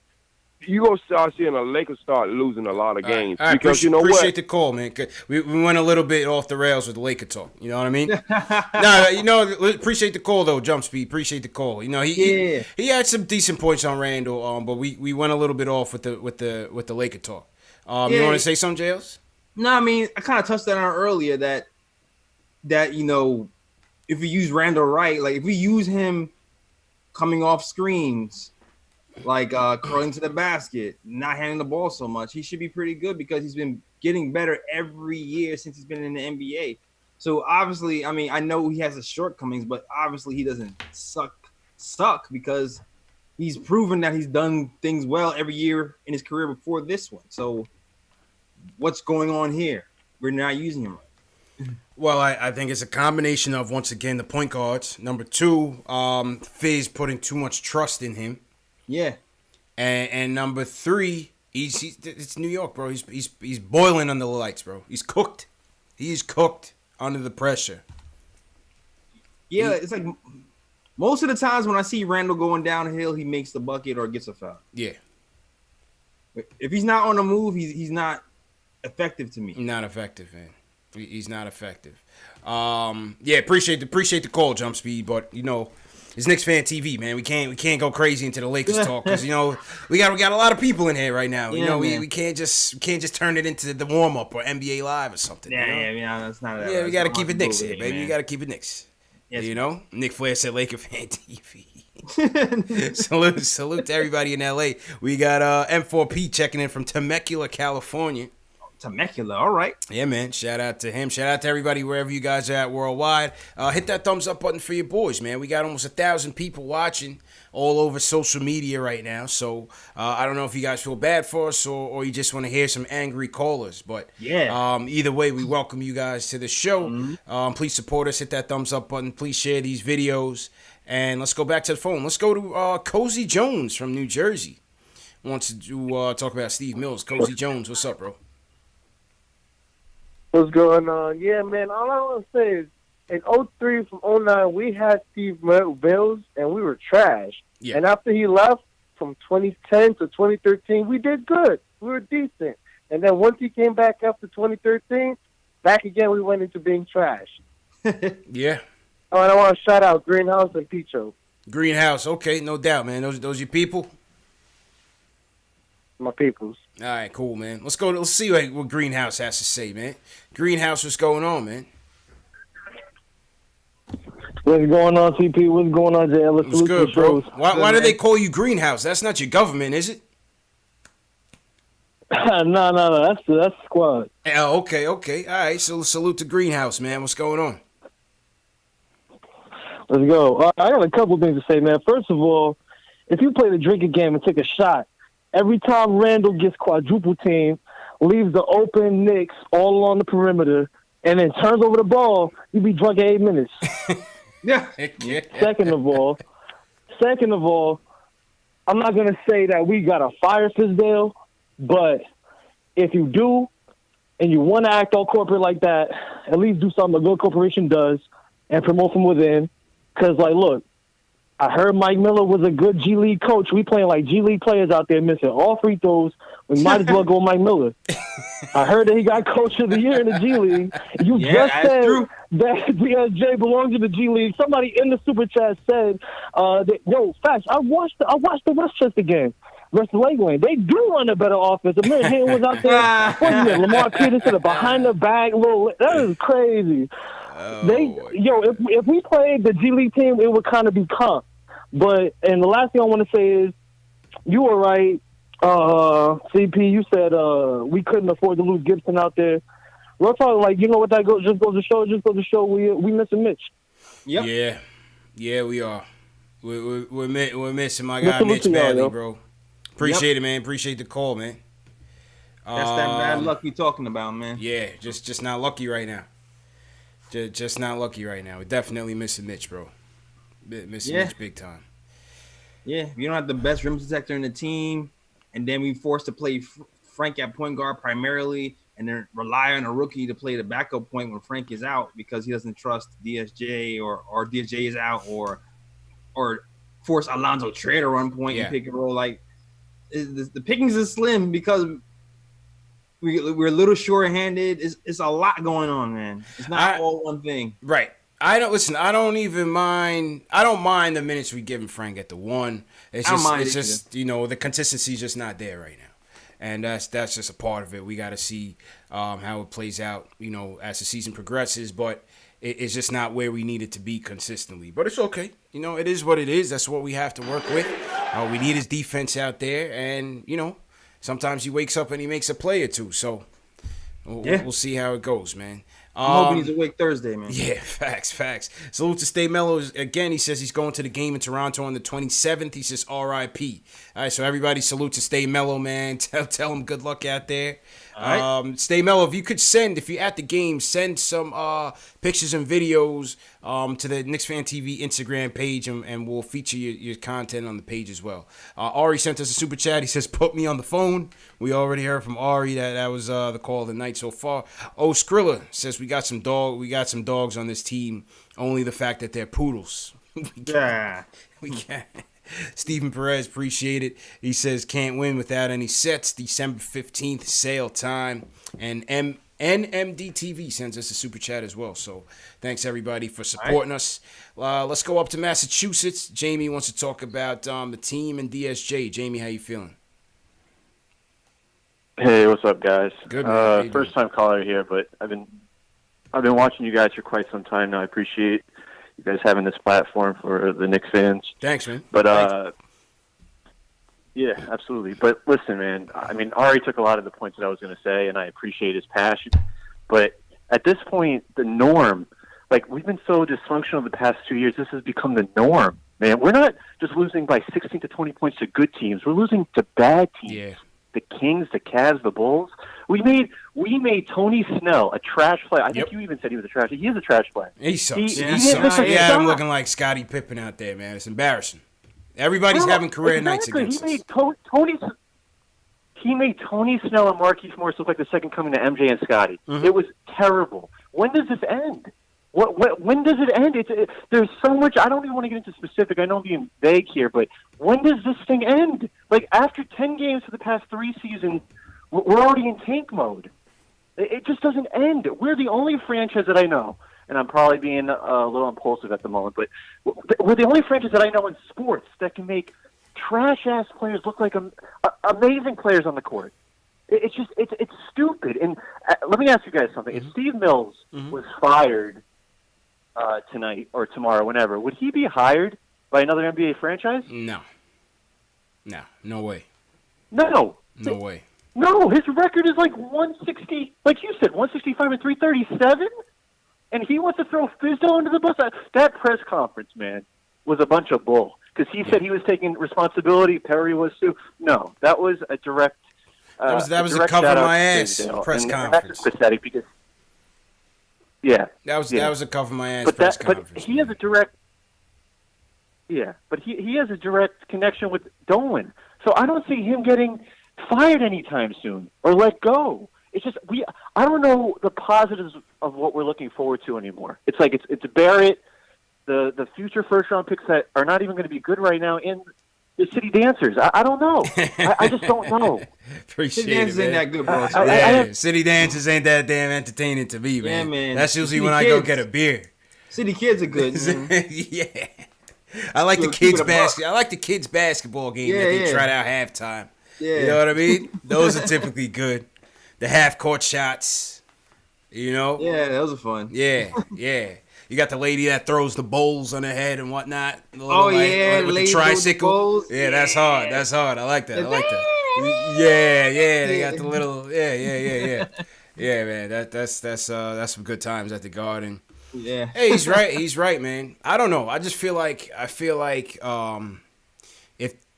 you're going to start seeing the Lakers start losing a lot of games. All right. Because appreciate the call, man. We went a little bit off the rails with the Laker talk. You know what I mean? Appreciate the call, though, Jump Speed. Appreciate the call. He had some decent points on Randall, but we went a little bit off with the Laker talk. You want to say something, JLs? No, I mean, I kind of touched that on earlier that if we use Randall right, like if we use him coming off screens, like curling to the basket, not handling the ball so much, he should be pretty good because he's been getting better every year since he's been in the NBA. So obviously, I mean, I know he has his shortcomings, but obviously he doesn't suck because he's proven that he's done things well every year in his career before this one. So what's going on here? We're not using him right. Well, I think it's a combination of, once again, the point guards. Number 2, Fizz putting too much trust in him. Yeah. And number 3, it's New York, bro. He's boiling under the lights, bro. He's cooked. He's cooked under the pressure. Yeah, it's like most of the times when I see Randall going downhill, he makes the bucket or gets a foul. Yeah. If he's not on the move, he's not effective to me. Not effective, man. He's not effective. Appreciate the call, Jump Speed, but it's Knicks Fan TV, man. We can't go crazy into the Lakers talk because we got a lot of people in here right now. Yeah, we can't just turn it into the warm up or NBA Live or something. That's not. Yeah, we got to keep it Knicks here, baby. Man. We got to keep it Knicks. Yes, Nick Flair said Laker Fan TV. Salute to everybody in LA. We got M4P checking in from Temecula, California. Temecula, all right. Yeah, man. Shout out to him. Shout out to everybody wherever you guys are at worldwide. Hit that thumbs up button for your boys, man. We got almost 1,000 people watching all over social media right now. So I don't know if you guys feel bad for us or you just want to hear some angry callers. But either way, we welcome you guys to the show. Mm-hmm. Please support us. Hit that thumbs up button. Please share these videos. And let's go back to the phone. Let's go to Cozy Jones from New Jersey. Wants to talk about Steve Mills. Cozy Jones, what's up, bro? What's going on? Yeah, man, all I want to say is in 03 from 09, we had Steve Mills, and we were trash. Yeah. And after he left from 2010 to 2013, we did good. We were decent. And then once he came back after 2013, back again, we went into being trash. Yeah. Oh, and I want to shout out Greenhouse and Picho. Greenhouse. Okay, no doubt, man. Those your people. My peoples. All right, cool, man. Let's go. Let's see what Greenhouse has to say, man. Greenhouse, what's going on, man? What's going on, CP? What's going on, Jay? What's good, bro? Why do they call you Greenhouse? That's not your government, is it? No. That's squad. Oh, okay. All right. So salute to Greenhouse, man. What's going on? Let's go. I got a couple things to say, man. First of all, if you play the drinking game and take a shot, every time Randall gets quadruple teamed, leaves the open Knicks all along the perimeter, and then turns over the ball, you be drunk in 8 minutes. Yeah. Second of all, I'm not gonna say that we got to fire Fizdale, but if you do, and you want to act all corporate like that, at least do something a good corporation does and promote from within. Because, like, look, I heard Mike Miller was a good G League coach. We playing like G League players out there missing all free throws. We might as well go Mike Miller. I heard that he got Coach of the Year in the G League. You just said that DSJ belongs in the G League. Somebody in the super chat said, facts. I watched the Westchester game versus Lakeland. They do run a better offense. Amir Hayden was out there. What is it? Lamar Peterson, a behind the back little. That is crazy. If we played the G League team, it would kind of be comp. And the last thing I want to say is, you were right. CP, you said we couldn't afford to lose Gibson out there. We're talking like, you know what that goes to show we missing Mitch. Yep. Yeah, we are. We're missing my guy Mitch badly, bro. Appreciate it, man. Appreciate the call, man. That's that bad luck you talking about, man. Yeah, just not lucky right now. Just not lucky right now. We're definitely missing Mitch, bro. Missing Mitch big time. Yeah, if you don't have the best rim protector in the team, and then we forced to play Frank at point guard primarily, and then rely on a rookie to play the backup point when Frank is out because he doesn't trust DSJ or DSJ is out, or force Alonzo Trey to run point and pick and roll. Like, the pickings is slim because we're a little short-handed. It's a lot going on, man. It's not all one thing. Right. I don't mind the minutes we give him Frank at the one. It's just the consistency's just not there right now. And that's just a part of it. We got to see how it plays out, as the season progresses. But it's just not where we need it to be consistently. But it's okay. It is what it is. That's what we have to work with. We need his defense out there. And, sometimes he wakes up and he makes a play or two. So we'll see how it goes, man. I'm hoping he's awake Thursday, man. Yeah, facts. Salute to Stay Mellow. Again, he says he's going to the game in Toronto on the 27th. He says R.I.P. All right, so everybody salute to Stay Mellow, man. Tell him good luck out there. All right. Stay Mellow, if you're at the game, send some pictures and videos to the KnicksFanTV Instagram page, and we'll feature your content on the page as well. Ari sent us a super chat. He says, put me on the phone. We already heard from Ari that was the call of the night so far. Skrilla says we got some dogs on this team. Only the fact that they're poodles. We can't. Stephen Perez, appreciate it. He says, can't win without any sets. December 15th, sale time. And NMDTV sends us a super chat as well. So thanks, everybody, for supporting us. Let's go up to Massachusetts. Jamie wants to talk about the team and DSJ. Jamie, how you feeling? Hey, what's up, guys? Good, man. First time caller here, but I've been watching you guys for quite some time now. I appreciate you guys having this platform for the Knicks fans. Thanks, man. But yeah, absolutely. But listen, man, I mean, Ari took a lot of the points that I was going to say, and I appreciate his passion. But at this point, the norm, like, we've been so dysfunctional the past 2 years, this has become the norm, man. We're not just losing by 16 to 20 points to good teams. We're losing to bad teams. Yeah. The Kings, the Cavs, the Bulls. We made Tony Snell a trash player. I think you even said he was a trash player. He is a trash player. He sucks. He sucks. Yeah, I'm looking like Scottie Pippen out there, man. It's embarrassing. Everybody's having career nights against us. He made Tony Snell and Marquise Morris look like the second coming to MJ and Scottie. Mm-hmm. It was terrible. When does this end? When does it end? There's so much. I don't even want to get into specific. I know I'm being vague here, but when does this thing end? Like, after 10 games for the past 3 seasons, we're already in tank mode. It just doesn't end. We're the only franchise that I know, and I'm probably being a little impulsive at the moment, but we're the only franchise that I know in sports that can make trash-ass players look like amazing players on the court. It's just it's stupid. And let me ask you guys something. If Steve Mills was fired tonight or tomorrow, whenever, would he be hired by another NBA franchise? No way. No way. No, his record is like 160, like you said, 165 and 337, and he wants to throw Fizdale under the bus. That press conference, man, was a bunch of bull because he said he was taking responsibility. Perry was too. No, that was a direct. That was a cover my ass press conference. That's just pathetic because. Yeah, that was a cover my ass press conference. But he has a direct. Yeah, but he has a direct connection with Dolan, so I don't see him getting fired anytime soon or let go. It's just I don't know the positives of what we're looking forward to anymore. It's like it's Barrett, the future first round picks that are not even going to be good right now, and the City Dancers. I don't know. I just don't know. Appreciate City Dancers ain't that good, bro. City Dancers ain't that damn entertaining to me, man. Yeah, man. That's usually when I go get a beer. City Kids are good, man. Yeah. I like the kids basketball game that they tried out halftime. Yeah. You know what I mean? Those are typically good. The half court shots. You know? Yeah, those are fun. Yeah. You got the lady that throws the bowls on her head and whatnot. With the tricycle. The That's hard. I like that. Yeah. They got the little. Yeah. Yeah, man. That's some good times at the Garden. Yeah. Hey, he's right, man. I don't know. I just feel like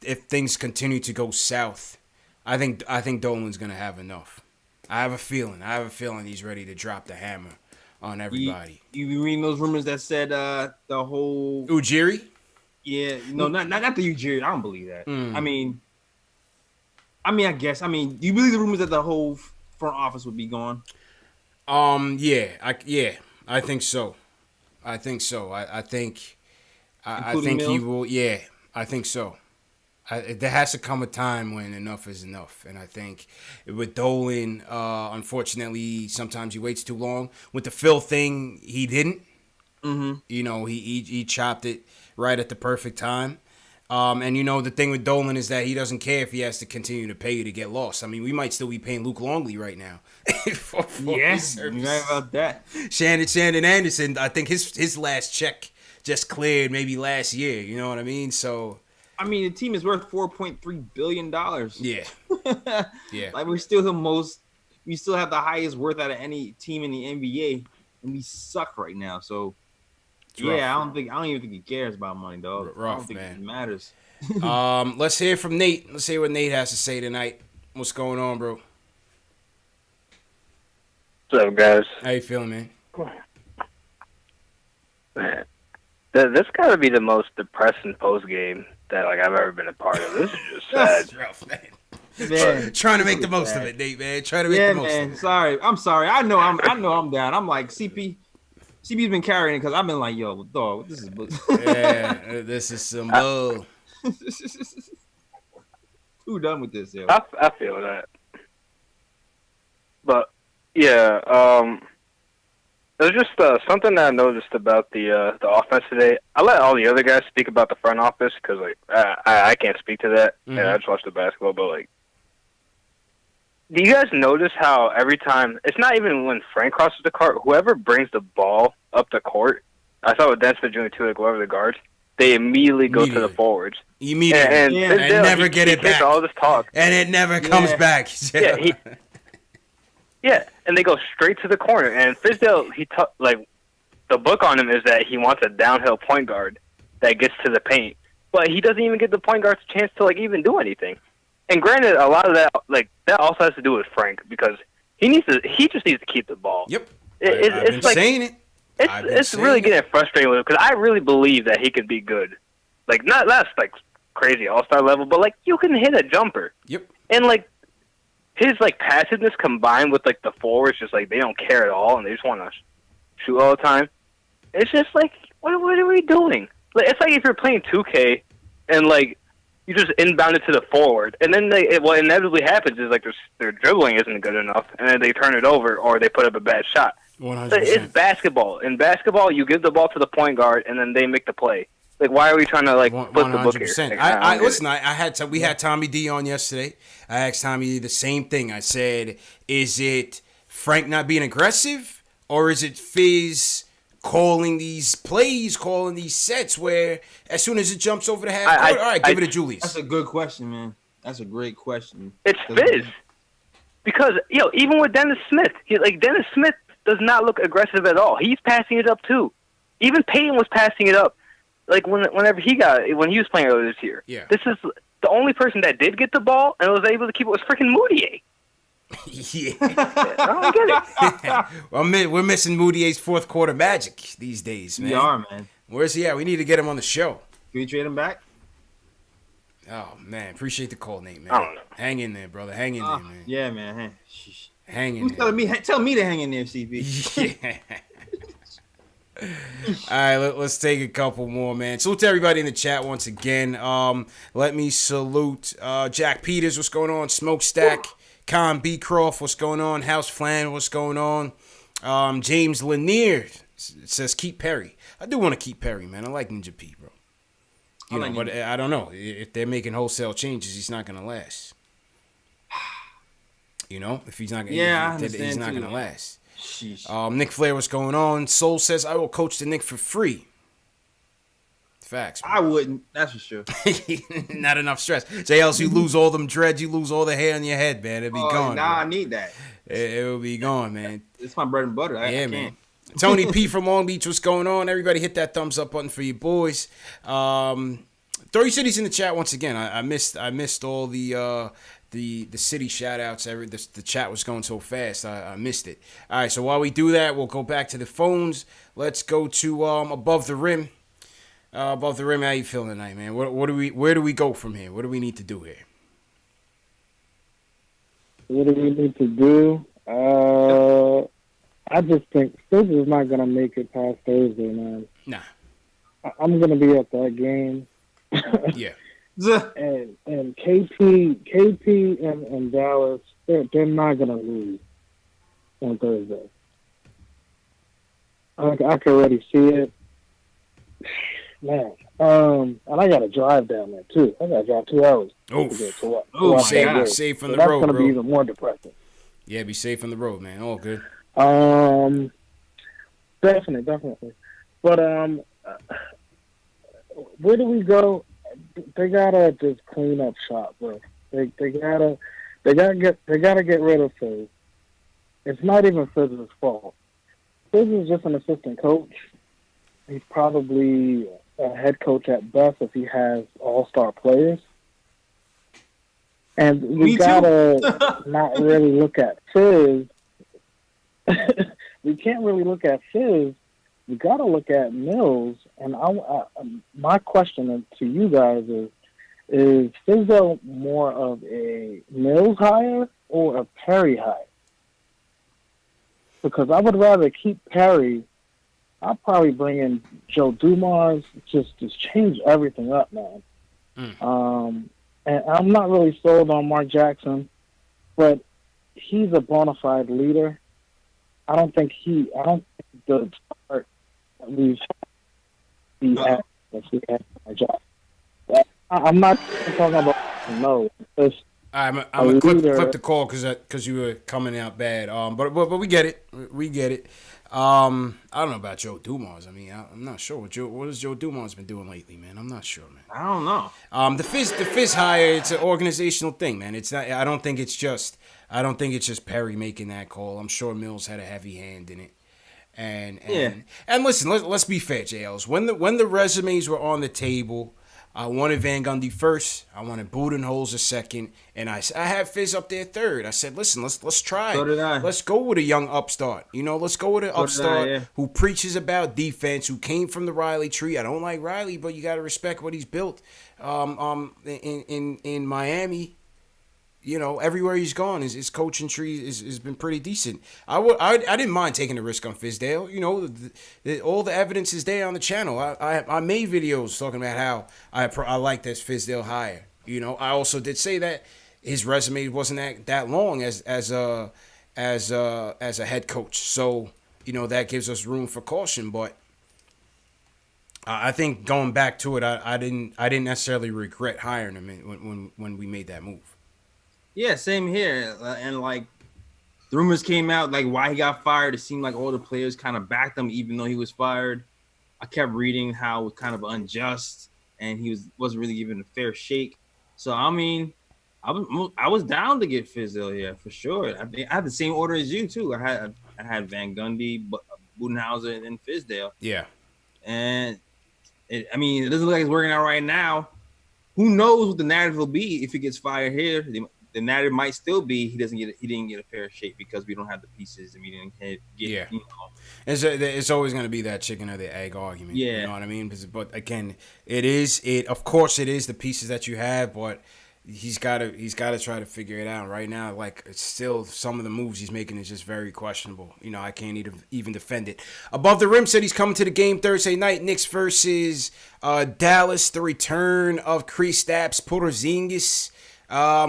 if things continue to go south, I think Dolan's gonna have enough. I have a feeling he's ready to drop the hammer on everybody. You been reading those rumors that said the whole Ujiri? Yeah, no, not the Ujiri. I don't believe that. I mean, I guess. Do you believe the rumors that the whole front office would be gone? I think so. I think Mills? he will. Yeah, I think so. There has to come a time when enough is enough, and I think with Dolan, unfortunately, sometimes he waits too long. With the Phil thing, he didn't. Mm-hmm. You know, he chopped it right at the perfect time. And you know the thing with Dolan is that he doesn't care if he has to continue to pay you to get lost. I mean, we might still be paying Luke Longley right now. Yes, you're right about that. Shandon Anderson, I think his last check just cleared maybe last year. You know what I mean? So. The team is worth $4.3 billion. Yeah. Yeah. Like we still have the highest worth out of any team in the NBA, and we suck right now. So I don't even think he cares about money, dog. Rough, I don't think man. it matters. Let's hear from Nate. Let's hear what Nate has to say tonight. What's going on, bro? What's up, guys? How you feeling, man? Man, this got to be the most depressing post game that I've ever been a part of. This is just sad. That's rough, man. Trying to make the most of it, Nate, man. Trying to make the most of it. Sorry. I'm sorry. I know I'm down. I'm like CP's been carrying it because I've been like, yo, dog, this is yeah, this is some bull. Who done with this, yo? I feel that. But yeah, it was just something that I noticed about the offense today. I let all the other guys speak about the front office because I can't speak to that. Mm-hmm. And I just watched the basketball, but do you guys notice how every time it's not even when Frank crosses the court, whoever brings the ball up the court, I saw with Denver Jr. too, whoever the guards, they immediately go to the forwards. Immediately, and never get it back. All this talk, and it never comes back. Yeah, and they go straight to the corner. And Fizdale, the book on him is that he wants a downhill point guard that gets to the paint, but he doesn't even get the point guards a chance to even do anything. And granted, a lot of that that also has to do with Frank because he just needs to keep the ball. Yep, I've been saying it. It's really getting frustrating with him because I really believe that he could be good. Not crazy all-star level, but you can hit a jumper. Yep. And his passiveness combined with the forwards, just they don't care at all and they just want to shoot all the time. It's just what are we doing? It's like if you're playing 2K and you just inbound it to the forward, and then what inevitably happens is their dribbling isn't good enough, and then they turn it over or they put up a bad shot. It's basketball. In basketball, you give the ball to the point guard, and then they make the play. Like, why are we trying to flip the book here? Like, listen. We had Tommy D on yesterday. I asked Tommy the same thing. I said, "Is it Frank not being aggressive, or is it Fizz calling these plays, calling these sets where as soon as it jumps over the half court, all right, give it to Julius?" That's a good question, man. That's a great question. It's Fizz. Because, even with Dennis Smith, Dennis Smith does not look aggressive at all. He's passing it up, too. Even Peyton was passing it up. Like, when he was playing earlier this year. Yeah. This is the only person that did get the ball and was able to keep it was freaking Moutier. Yeah. I don't get it. Well, we're missing Moutier's fourth quarter magic these days, man. We are, man. Where's he at? We need to get him on the show. Can we trade him back? Oh, man. Appreciate the call, Nate, man. I don't know. Hang in there, brother. Hang in there, man. Yeah, man. Hang in Who's there. telling me? Tell me to hang in there, CP. Yeah. All right, let's take a couple more, man. Salute to everybody in the chat once again. Let me salute Jack Peters, what's going on? Smokestack, Con B. Croft, what's going on? House Flan, what's going on? James Lanier says keep Perry. I do want to keep Perry, man. I like Ninja P, bro. But I don't know. If they're making wholesale changes, he's not going to last. If he's not going he's not going to last. Nick Flair, what's going on? Soul says, I will coach the Knicks for free. Facts. Man. I wouldn't. That's for sure. Not enough stress. JLs, you lose all them dreads, you lose all the hair on your head, man. It'll be gone. Nah, I need that. It will be gone, man. It's my bread and butter. I can't. Man. Tony P from Long Beach, what's going on? Everybody hit that thumbs up button for you boys. Throw your cities in the chat once again. I missed all the city shout outs. The chat was going so fast. I missed it. All right, so while we do that, we'll go back to the phones. Let's go to Above the Rim. Above the Rim, how you feeling tonight, man? Where do we go from here? What do we need to do here? What do we need to do? I just think Fizz is not going to make it past Thursday, man. Nah. I'm going to be at that game. Yeah. And KP and Dallas, they're not going to lose on Thursday. I can already see it. Man. And I got to drive down there, too. I got to drive 2 hours. Safe from the road, bro. That's going to be even more depressing. Yeah, be safe on the road, man. All good. Definitely. But where do we go? They gotta just clean up shop, bro. They gotta get rid of Fizz. It's not even Fizz's fault. Fizz is just an assistant coach. He's probably a head coach at best if he has all-star players. And we gotta not really look at Fizz. We can't really look at Fizz. We gotta look at Mills. And my question to you guys is Fizdale more of a Mills hire or a Perry hire? Because I would rather keep Perry. I'll probably bring in Joe Dumars, just change everything up, man. And I'm not really sold on Mark Jackson, but he's a bona fide leader. I don't think the start we've had Mark Jackson. I'm not talking about no. I'm gonna clip the call because you were coming out bad. But we get it. We get it. I don't know about Joe Dumars. I mean, I'm not sure what has Joe Dumars been doing lately, man. I'm not sure, man. I don't know. The Fizz hire, it's an organizational thing, man. It's not. I don't think it's just Perry making that call. I'm sure Mills had a heavy hand in it. And listen, let's be fair, JLs. When the resumes were on the table, I wanted Van Gundy first. I wanted Budenholzer second, and I had Fizz up there third. I said, listen, let's try. So did I. Let's go with a young upstart. Let's go with an upstart who preaches about defense, who came from the Riley tree. I don't like Riley, but you got to respect what he's built. In Miami, everywhere he's gone, his coaching tree has been pretty decent. I didn't mind taking the risk on Fizdale. All the evidence is there on the channel. I made videos talking about how I like this Fizdale hire. I also did say that his resume wasn't that long as a head coach. So that gives us room for caution. But I think going back to it, I didn't necessarily regret hiring him when we made that move. Yeah, same here. And like the rumors came out like why he got fired. It seemed like all the players kind of backed him even though he was fired. I kept reading how it was kind of unjust and he wasn't really given a fair shake. So I mean, I was down to get Fizdale here for sure. I had the same order as you too. I had Van Gundy, Budenhauser, and then Fizdale. Yeah, and it doesn't look like it's working out right now. Who knows what the narrative will be if he gets fired here? The narrative might still be he didn't get a fair shake because we don't have the pieces and we didn't get. Yeah, it's always going to be that chicken or the egg argument. Yeah, you know what I mean. But again, of course it is the pieces that you have, but he's got to try to figure it out right now. Like it's still some of the moves he's making is just very questionable. I can't even defend it. Above the Rim said he's coming to the game Thursday night. Knicks versus Dallas. The return of Kristaps Porzingis.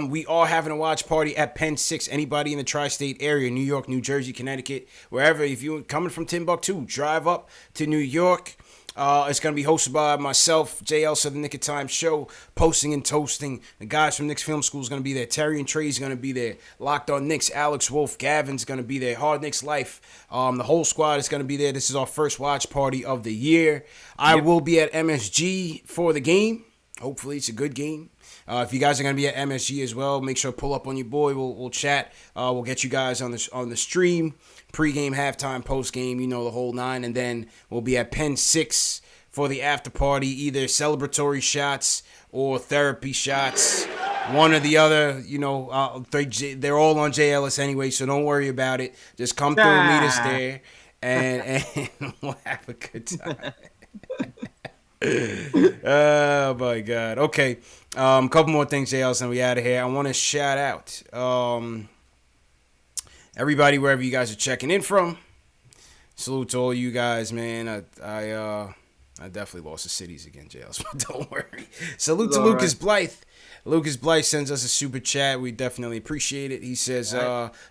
We are having a watch party at Penn 6. Anybody in the tri-state area, New York, New Jersey, Connecticut, wherever, if you're coming from Timbuktu, drive up to New York. It's going to be hosted by myself, JL, so the Nick of Time show, posting and toasting. The guys from Knicks Film School is going to be there. Terry and Trey's going to be there. Locked on Knicks, Alex Wolf, Gavin's going to be there. Hard Knicks Life. The whole squad is going to be there. This is our first watch party of the year. I will be at MSG for the game. Hopefully it's a good game. If you guys are going to be at MSG as well, make sure to pull up on your boy. We'll chat. We'll get you guys on the stream. Pre-game, halftime, post-game, the whole nine. And then we'll be at Penn 6 for the after party, either celebratory shots or therapy shots. One or the other, they're all on JLS anyway, so don't worry about it. Just come through and meet us there, and we'll have a good time. Oh my God. Okay. Couple more things, JLS, and we out of here. I want to shout out everybody wherever you guys are checking in from. Salute to all you guys, man. I definitely lost the cities again, JLS, but don't worry. Salute to Lucas Blythe. Lucas Blythe sends us a super chat. We definitely appreciate it. He says,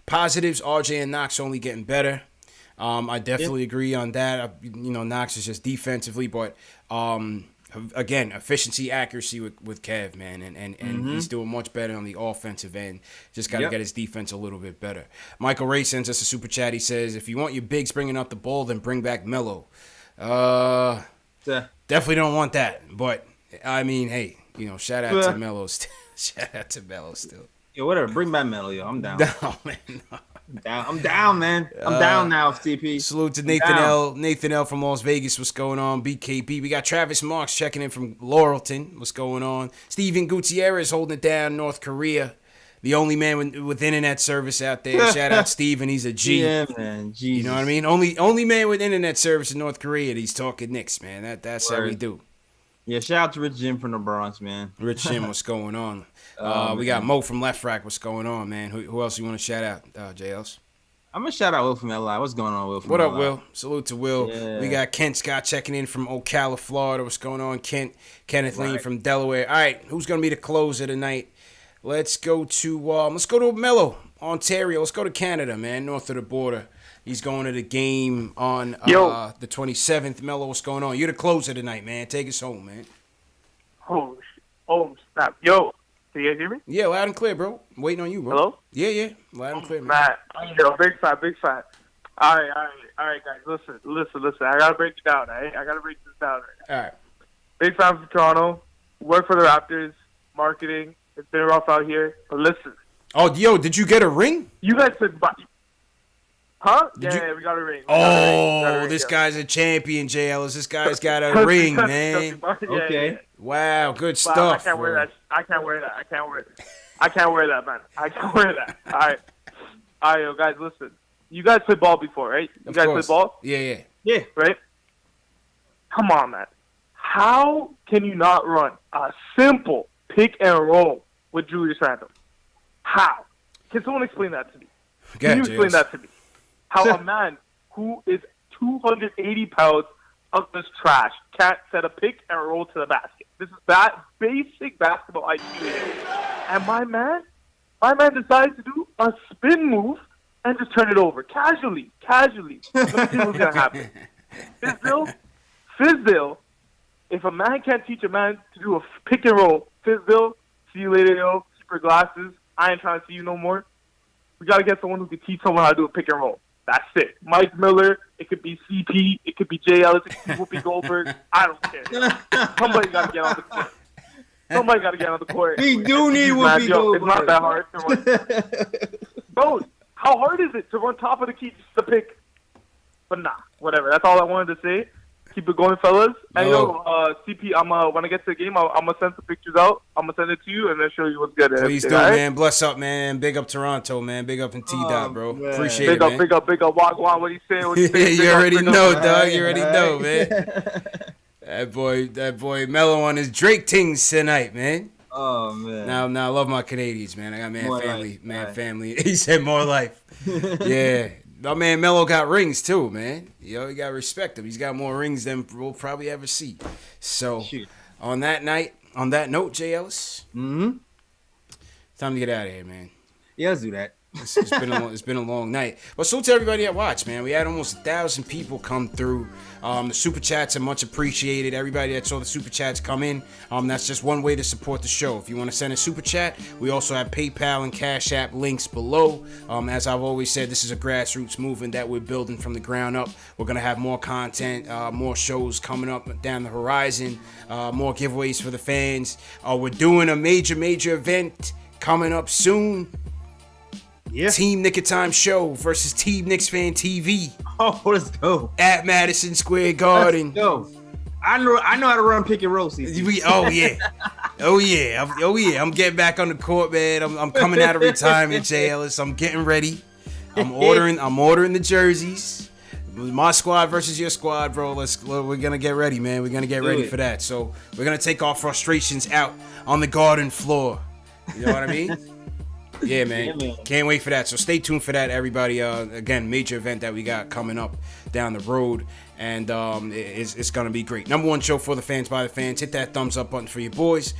positives, RJ and Knox only getting better. I definitely agree on that. Knox is just defensively, but again, efficiency, accuracy with Kev, man, and he's doing much better on the offensive end. Just got to get his defense a little bit better. Michael Ray sends us a super chat. He says, if you want your bigs bringing up the ball, then bring back Melo. Definitely don't want that, but I mean, hey, shout out to Melo. Shout out to Melo still. Yo, whatever. Bring back Melo, yo. I'm down. No, man, no. I'm down, man. I'm down now, CP. Salute to Nathan L from Las Vegas. What's going on? BKB. We got Travis Marks checking in from Laurelton. What's going on? Steven Gutierrez holding it down, North Korea. The only man with internet service out there. Shout out Steven. He's a G. Yeah, man. Jesus. You know what I mean? Only man with internet service in North Korea. He's talking Knicks, man. That's how we do. Yeah, shout out to Rich Jim from the Bronx, man. Rich Jim, what's going on? We got Mo from Left Rack. What's going on, man? Who else you want to shout out, JLs? I'm going to shout out Will from LI. What's going on, Will from What LI? up, Will? Salute to Will. Yeah. We got Kent Scott checking in from Ocala, Florida. What's going on, Kent? Kenneth Lean from Delaware. All right, who's going to be the closer tonight? Let's go to Mello, Ontario. Let's go to Canada, man, north of the border. He's going to the game on the 27th. Mello, what's going on? You're the closer tonight, man. Take us home, man. Oh, snap. Yo, can you guys hear me? Yeah, loud and clear, bro. I'm waiting on you, bro. Hello? Yeah. Loud and clear, man. Matt, yo, big fan. All right, guys. Listen. I got to break it down, right? I got to break this down right. All right. Big fan from Toronto. Work for the Raptors. Marketing. It's been rough out here. But listen. Oh, yo, did you get a ring? You guys said, huh? Yeah, we got a ring. This guy's a champion, JLS. This guy's got a ring, man. Okay. Wow, good stuff. I can't wear that. I can't wear that, man. I can't wear that. All right, yo, guys, listen. You guys played ball before, right? You guys played ball? Yeah. Right? Come on, man. How can you not run a simple pick and roll with Julius Randle? How? Can someone explain that to me? Can you explain that to me? How a man who is 280 pounds of this trash can't set a pick and roll to the basket. This is basic basketball IQ. And my man decides to do a spin move and just turn it over casually. Let me see what's gonna happen. Fizdale. If a man can't teach a man to do a pick and roll, Fizdale, see you later, yo. Keep your glasses. I ain't trying to see you no more. We gotta get someone who can teach someone how to do a pick and roll. That's it. Mike Miller. It could be CP. It could be Jay Ellis. It could be Whoopi Goldberg. I don't care. Somebody gotta get on the court. Somebody got to get on the court. We do need Whoopi Goldberg. It's not that hard to run. Bro, how hard is it to run top of the key just to pick? But nah, whatever. That's all I wanted to say. Keep it going, fellas. And CP, when I get to the game, I'm gonna send some pictures out. I'm gonna send it to you and then show you what's good. Please do, man. Bless up, man. Big up Toronto, man. Big up in T-Dot, bro. Man. Appreciate it, man. Big up. Wagwan. What he saying? You already know, dog. You already know, man. That boy Mello on his Drake tings tonight, man. Oh man. Now I love my Canadians, man. I got family. He said more life. Yeah. My man Mello got rings too, man. Yo, you gotta respect him. He's got more rings than we'll probably ever see. So on that note, Jay Ellis. Mm-hmm. Time to get out of here, man. Yeah, let's do that. It's been a long night. But salute to everybody that watched, man. We had almost 1,000 people come through. The super chats are much appreciated. Everybody that saw the super chats come in. That's just one way to support the show. If you want to send a super chat, we also have PayPal and Cash App links below. As I've always said, this is a grassroots movement that we're building from the ground up. We're gonna have more content, more shows coming up down the horizon, more giveaways for the fans. We're doing a major event coming up soon. Yeah. Team Knick of Time Show versus Team KnicksFanTV. Oh, let's go. At Madison Square Garden. Let's go. I know how to run pick and roll. Oh yeah. I'm getting back on the court, man. I'm coming out of retirement, Jay Ellis. I'm getting ready. I'm ordering the jerseys. My squad versus your squad, bro. We're gonna get ready, man. We're gonna get ready for that. So we're gonna take our frustrations out on the garden floor. You know what I mean? Yeah, man. Can't wait for that. So stay tuned for that, everybody. Again, major event that we got coming up down the road. And it's going to be great. Number one show for the fans, by the fans. Hit that thumbs up button for your boys.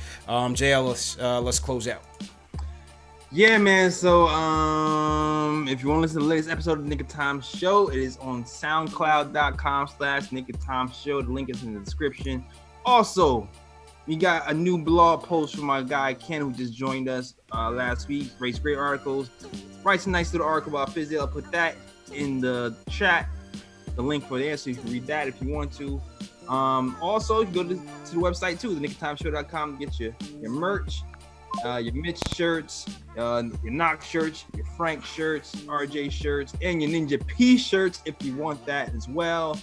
Jay, let's close out. Yeah, man. So if you want to listen to the latest episode of the Knick of Time Show, it is on soundcloud.com/Knick of Time Show. The link is in the description. Also, we got a new blog post from my guy Ken, who just joined us last week. Writes great articles. Writes a nice little article about Fizdale. I'll put that in the chat. The link for there, so you can read that if you want to. Also, you can go to the website too, theknickoftimeshow.com, to get your merch, your Mitch shirts, your Knox shirts, your Frank shirts, RJ shirts, and your Ninja P shirts if you want that as well.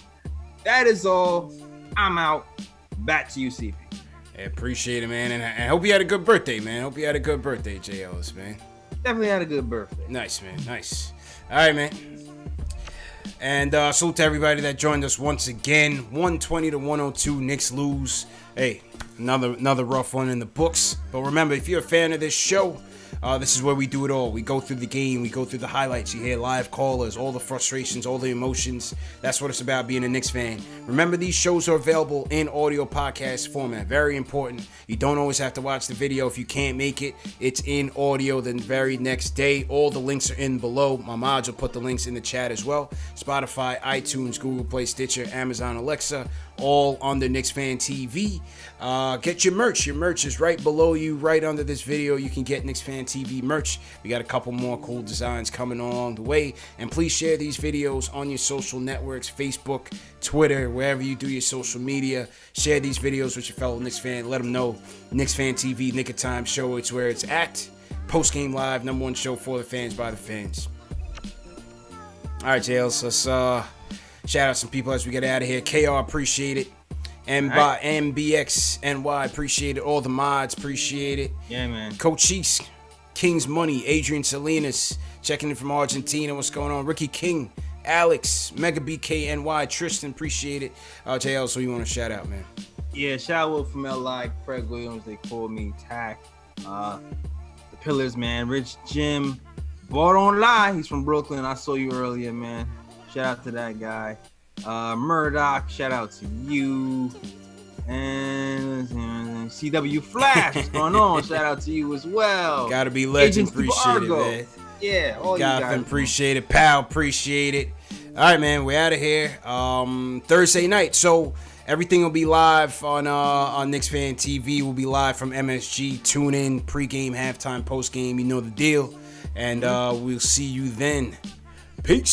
That is all. I'm out. Back to you, CP. I appreciate it, man, and I hope you had a good birthday, man. Hope you had a good birthday, Jay Ellis, man. Definitely had a good birthday. Nice, man. Nice. All right, man. And salute to everybody that joined us once again. 120-102, Knicks lose. Hey, another rough one in the books. But remember, if you're a fan of this show, this is where we do it all. We go through the game. We go through the highlights. You hear live callers, all the frustrations, all the emotions. That's what it's about, being a Knicks fan. Remember, these shows are available in audio podcast format. Very important. You don't always have to watch the video if you can't make it. It's in audio the very next day. All the links are in below. My mods will put the links in the chat as well. Spotify, iTunes, Google Play, Stitcher, Amazon, Alexa, all under KnicksFanTV. Get your merch. Your merch is right below you, right under this video. You can get KnicksFanTV merch. We got a couple more cool designs coming along the way. And please share these videos on your social networks, Facebook, Twitter, wherever you do your social media. Share these videos with your fellow Knicks fan. Let them know KnicksFanTV, Knick of Time Show. It's where it's at. Post-game live, number one show for the fans, by the fans. All right, Jails. Let's shout out some people as we get out of here. KR, appreciate it. MBXNY, appreciate it. All the mods, appreciate it. Yeah, man. Coach Cheeks, King's Money, Adrian Salinas, checking in from Argentina. What's going on? Ricky King, Alex, Mega BKNY, Tristan, appreciate it. JL, so you want to shout out, man? Yeah, shout out from LI, Craig Williams, they called me Tack. The Pillars, man. Rich Jim, Bought on Lie, he's from Brooklyn. I saw you earlier, man. Shout out to that guy. Murdoch, shout out to you. And CW Flash, what's going on? Shout out to you as well. Gotta be legend, appreciate it, man. Yeah, all you guys. Appreciate it. Pal, appreciate it. All right, man, we're out of here. Thursday night. So everything will be live on Knicks Fan TV. We'll be live from MSG. Tune in, pregame, halftime, postgame. You know the deal. And we'll see you then. Peace.